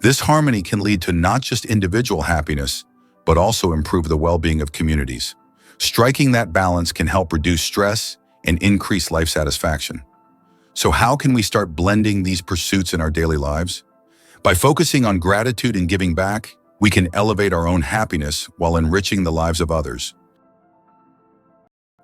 This harmony can lead to not just individual happiness, but also improve the well-being of communities. Striking that balance can help reduce stress and increase life satisfaction. So how can we start blending these pursuits in our daily lives? By focusing on gratitude and giving back, we can elevate our own happiness while enriching the lives of others.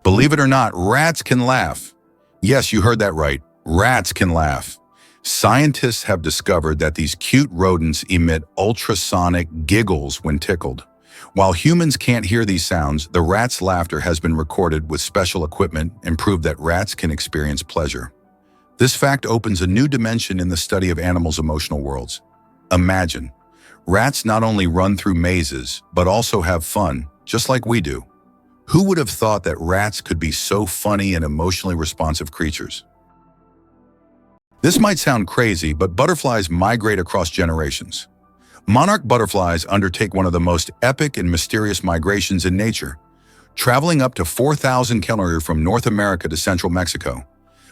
Believe it or not, rats can laugh. Yes, you heard that right. Rats can laugh. Scientists have discovered that these cute rodents emit ultrasonic giggles when tickled. While humans can't hear these sounds, the rat's laughter has been recorded with special equipment and proved that rats can experience pleasure. This fact opens a new dimension in the study of animals' emotional worlds. Imagine, rats not only run through mazes, but also have fun, just like we do. Who would have thought that rats could be so funny and emotionally responsive creatures? This might sound crazy, but butterflies migrate across generations. Monarch butterflies undertake one of the most epic and mysterious migrations in nature, traveling up to 4,000 kilometers from North America to central Mexico.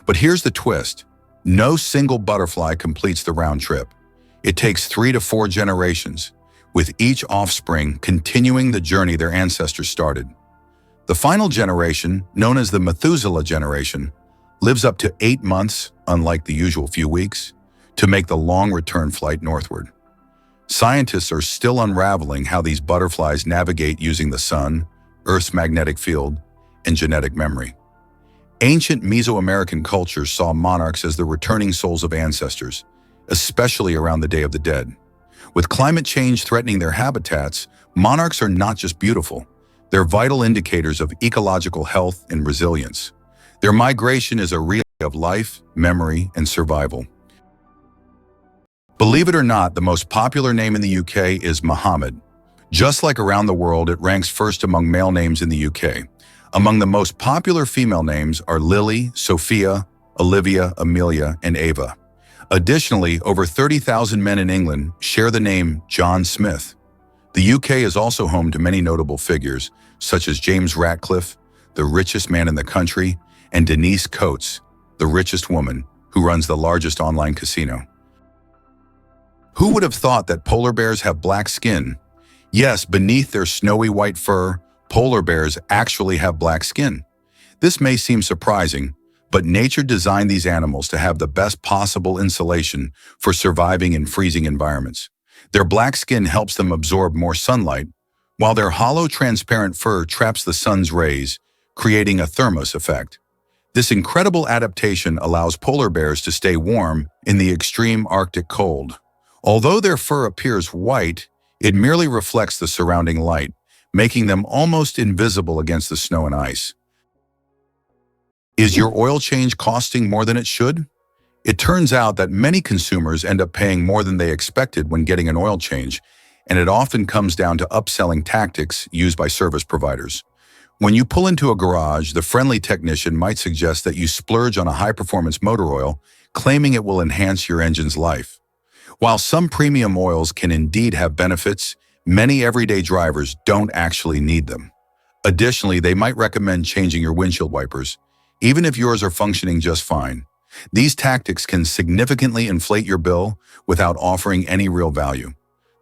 But here's the twist. No single butterfly completes the round trip. It takes 3 to 4 generations, with each offspring continuing the journey their ancestors started. The final generation, known as the Methuselah generation, lives up to 8 months, unlike the usual few weeks, to make the long return flight northward. Scientists are still unraveling how these butterflies navigate using the sun, Earth's magnetic field, and genetic memory. Ancient Mesoamerican cultures saw monarchs as the returning souls of ancestors, especially around the Day of the Dead. With climate change threatening their habitats, monarchs are not just beautiful, they're vital indicators of ecological health and resilience. Their migration is a relay of life, memory, and survival. Believe it or not, the most popular name in the UK is Mohammed. Just like around the world, it ranks first among male names in the UK. Among the most popular female names are Lily, Sophia, Olivia, Amelia, and Ava. Additionally, over 30,000 men in England share the name John Smith. The UK is also home to many notable figures, such as James Ratcliffe, the richest man in the country, and Denise Coates, the richest woman, who runs the largest online casino. Who would have thought that polar bears have black skin? Yes, beneath their snowy white fur, polar bears actually have black skin. This may seem surprising, but nature designed these animals to have the best possible insulation for surviving in freezing environments. Their black skin helps them absorb more sunlight, while their hollow, transparent fur traps the sun's rays, creating a thermos effect. This incredible adaptation allows polar bears to stay warm in the extreme Arctic cold. Although their fur appears white, it merely reflects the surrounding light, making them almost invisible against the snow and ice. Is your oil change costing more than it should? It turns out that many consumers end up paying more than they expected when getting an oil change, and it often comes down to upselling tactics used by service providers. When you pull into a garage, the friendly technician might suggest that you splurge on a high-performance motor oil, claiming it will enhance your engine's life. While some premium oils can indeed have benefits, many everyday drivers don't actually need them. Additionally, they might recommend changing your windshield wipers, even if yours are functioning just fine. These tactics can significantly inflate your bill without offering any real value.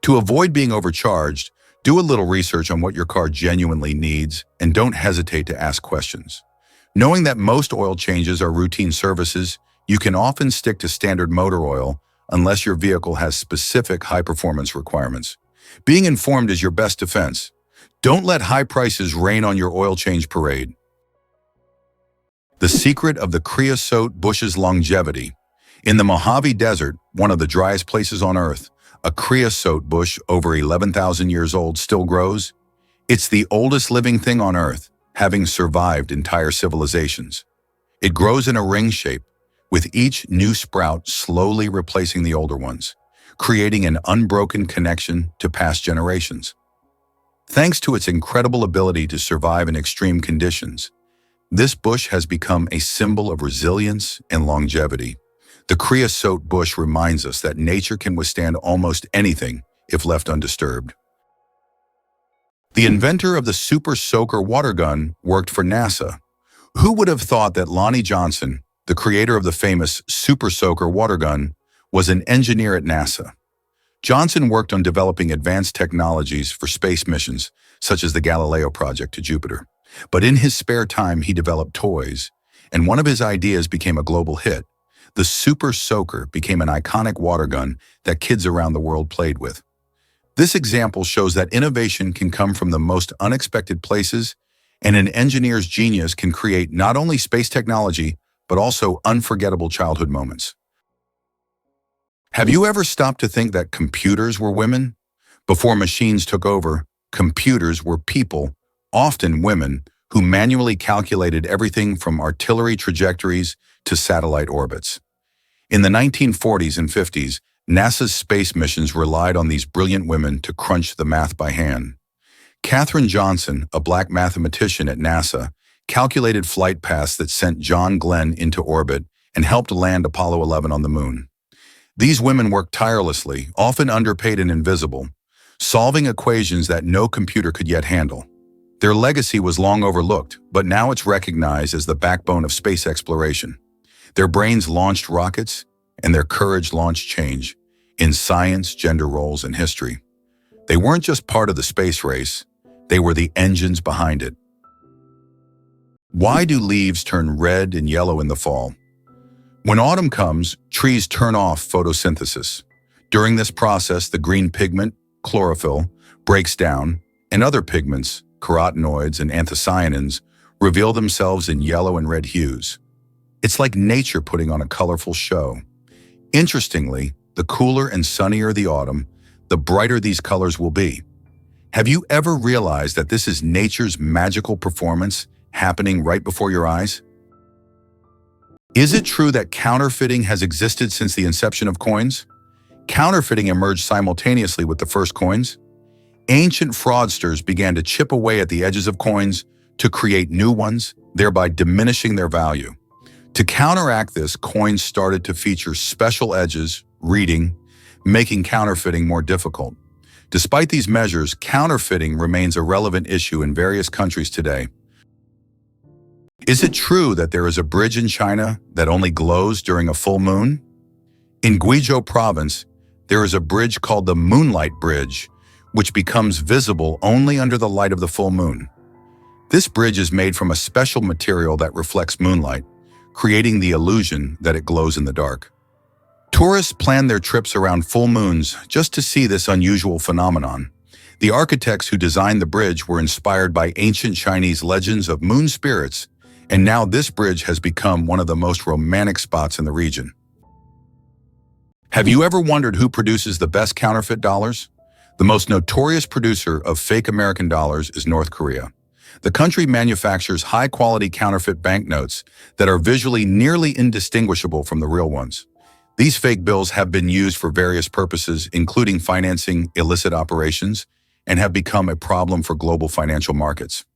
To avoid being overcharged, do a little research on what your car genuinely needs and don't hesitate to ask questions. Knowing that most oil changes are routine services, you can often stick to standard motor oil unless your vehicle has specific high-performance requirements. Being informed is your best defense. Don't let high prices rain on your oil change parade. The secret of the creosote bush's longevity. In the Mojave Desert, one of the driest places on Earth, a creosote bush over 11,000 years old still grows. It's the oldest living thing on Earth, having survived entire civilizations. It grows in a ring shape, with each new sprout slowly replacing the older ones, creating an unbroken connection to past generations. Thanks to its incredible ability to survive in extreme conditions, this bush has become a symbol of resilience and longevity. The creosote bush reminds us that nature can withstand almost anything if left undisturbed. The inventor of the Super Soaker water gun worked for NASA. Who would have thought that Lonnie Johnson, the creator of the famous Super Soaker water gun, was an engineer at NASA? Johnson worked on developing advanced technologies for space missions, such as the Galileo project to Jupiter. But in his spare time, he developed toys, and one of his ideas became a global hit. The Super Soaker became an iconic water gun that kids around the world played with. This example shows that innovation can come from the most unexpected places, and an engineer's genius can create not only space technology, but also unforgettable childhood moments. Have you ever stopped to think that computers were women? Before machines took over, computers were people, often women, who manually calculated everything from artillery trajectories to satellite orbits. In the 1940s and 50s, NASA's space missions relied on these brilliant women to crunch the math by hand. Katherine Johnson, a black mathematician at NASA, calculated flight paths that sent John Glenn into orbit and helped land Apollo 11 on the moon. These women worked tirelessly, often underpaid and invisible, solving equations that no computer could yet handle. Their legacy was long overlooked, but now it's recognized as the backbone of space exploration. Their brains launched rockets, and their courage launched change in science, gender roles, and history. They weren't just part of the space race, they were the engines behind it. Why do leaves turn red and yellow in the fall? When autumn comes, trees turn off photosynthesis. During this process, the green pigment, chlorophyll, breaks down, and other pigments, carotenoids and anthocyanins, reveal themselves in yellow and red hues. It's like nature putting on a colorful show. Interestingly, the cooler and sunnier the autumn, the brighter these colors will be. Have you ever realized that this is nature's magical performance happening right before your eyes? Is it true that counterfeiting has existed since the inception of coins? Counterfeiting emerged simultaneously with the first coins. Ancient fraudsters began to chip away at the edges of coins to create new ones, thereby diminishing their value. To counteract this, coins started to feature special edges, reading, making counterfeiting more difficult. Despite these measures, counterfeiting remains a relevant issue in various countries today. Is it true that there is a bridge in China that only glows during a full moon? In Guizhou province, there is a bridge called the Moonlight Bridge, which becomes visible only under the light of the full moon. This bridge is made from a special material that reflects moonlight, creating the illusion that it glows in the dark. Tourists plan their trips around full moons just to see this unusual phenomenon. The architects who designed the bridge were inspired by ancient Chinese legends of moon spirits, and now this bridge has become one of the most romantic spots in the region. Have you ever wondered who produces the best counterfeit dollars? The most notorious producer of fake American dollars is North Korea. The country manufactures high-quality counterfeit banknotes that are visually nearly indistinguishable from the real ones. These fake bills have been used for various purposes, including financing illicit operations, and have become a problem for global financial markets.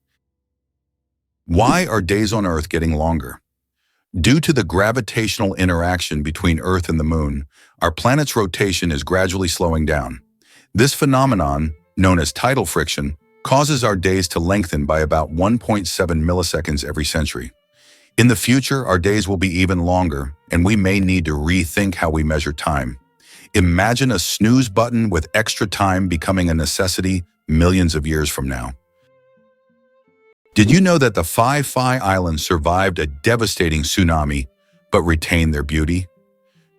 Why are days on Earth getting longer? Due to the gravitational interaction between Earth and the Moon, our planet's rotation is gradually slowing down. This phenomenon, known as tidal friction, causes our days to lengthen by about 1.7 milliseconds every century. In the future, our days will be even longer, and we may need to rethink how we measure time. Imagine a snooze button with extra time becoming a necessity millions of years from now. Did you know that the Phi Phi Islands survived a devastating tsunami, but retained their beauty?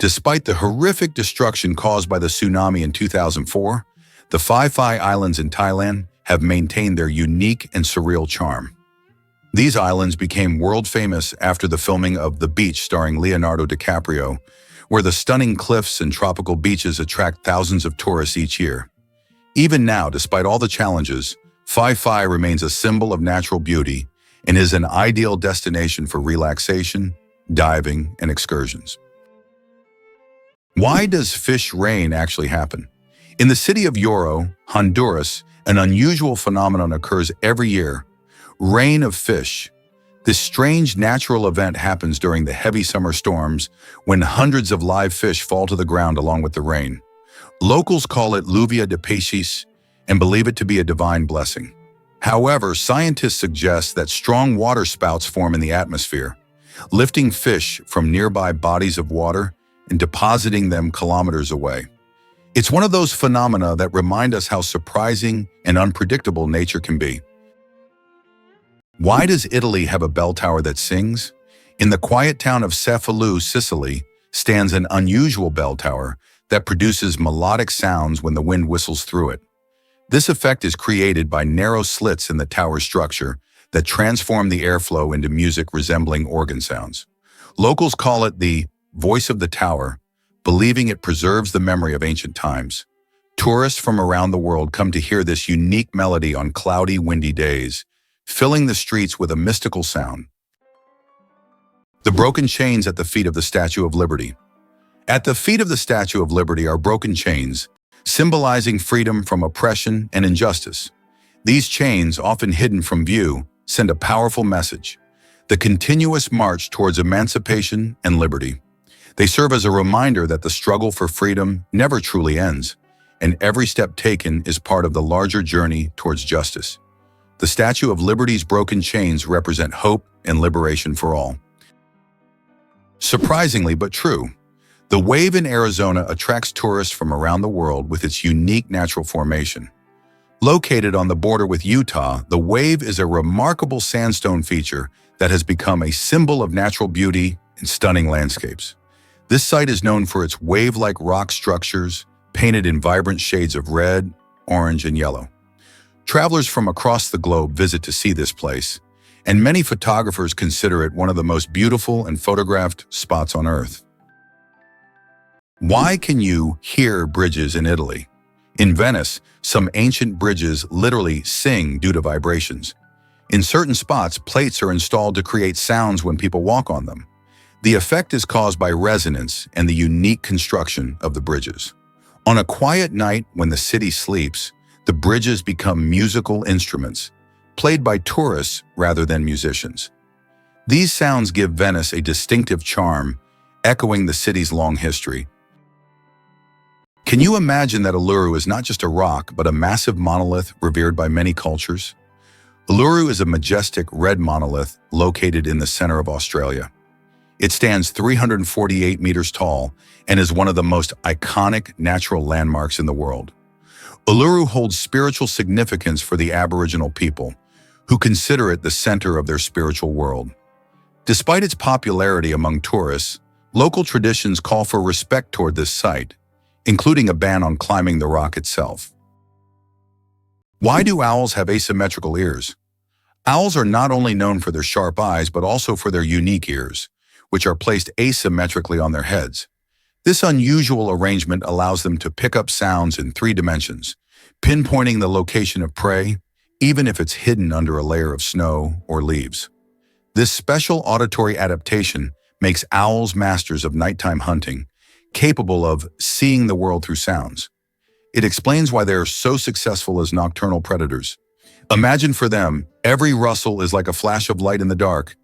Despite the horrific destruction caused by the tsunami in 2004, the Phi Phi Islands in Thailand have maintained their unique and surreal charm. These islands became world famous after the filming of The Beach starring Leonardo DiCaprio, where the stunning cliffs and tropical beaches attract thousands of tourists each year. Even now, despite all the challenges, Phi Phi remains a symbol of natural beauty and is an ideal destination for relaxation, diving, and excursions. Why does fish rain actually happen? In the city of Yoro, Honduras, an unusual phenomenon occurs every year: rain of fish. This strange natural event happens during the heavy summer storms when hundreds of live fish fall to the ground along with the rain. Locals call it lluvia de peces and believe it to be a divine blessing. However, scientists suggest that strong water spouts form in the atmosphere, lifting fish from nearby bodies of water and depositing them kilometers away. It's one of those phenomena that remind us how surprising and unpredictable nature can be. Why does Italy have a bell tower that sings? In the quiet town of Cefalù, Sicily, stands an unusual bell tower that produces melodic sounds when the wind whistles through it. This effect is created by narrow slits in the tower's structure that transform the airflow into music resembling organ sounds. Locals call it the voice of the tower, believing it preserves the memory of ancient times. Tourists from around the world come to hear this unique melody on cloudy, windy days, filling the streets with a mystical sound. The broken chains at the feet of the Statue of Liberty. At the feet of the Statue of Liberty are broken chains, symbolizing freedom from oppression and injustice. These chains, often hidden from view, send a powerful message: the continuous march towards emancipation and liberty. They serve as a reminder that the struggle for freedom never truly ends, and every step taken is part of the larger journey towards justice. The Statue of Liberty's broken chains represent hope and liberation for all. Surprisingly but true, the Wave in Arizona attracts tourists from around the world with its unique natural formation. Located on the border with Utah, the Wave is a remarkable sandstone feature that has become a symbol of natural beauty and stunning landscapes. This site is known for its wave-like rock structures, painted in vibrant shades of red, orange, and yellow. Travelers from across the globe visit to see this place, and many photographers consider it one of the most beautiful and photographed spots on Earth. Why can you hear bridges in Italy? In Venice, some ancient bridges literally sing due to vibrations. In certain spots, plates are installed to create sounds when people walk on them. The effect is caused by resonance and the unique construction of the bridges. On a quiet night when the city sleeps, the bridges become musical instruments, played by tourists rather than musicians. These sounds give Venice a distinctive charm, echoing the city's long history. Can you imagine that Uluru is not just a rock, but a massive monolith revered by many cultures? Uluru is a majestic red monolith located in the center of Australia. It stands 348 meters tall and is one of the most iconic natural landmarks in the world. Uluru holds spiritual significance for the Aboriginal people, who consider it the center of their spiritual world. Despite its popularity among tourists, local traditions call for respect toward this site, including a ban on climbing the rock itself. Why do owls have asymmetrical ears? Owls are not only known for their sharp eyes, but also for their unique ears, which are placed asymmetrically on their heads. This unusual arrangement allows them to pick up sounds in 3 dimensions, pinpointing the location of prey, even if it's hidden under a layer of snow or leaves. This special auditory adaptation makes owls masters of nighttime hunting, capable of seeing the world through sounds. It explains why they are so successful as nocturnal predators. Imagine for them, every rustle is like a flash of light in the dark,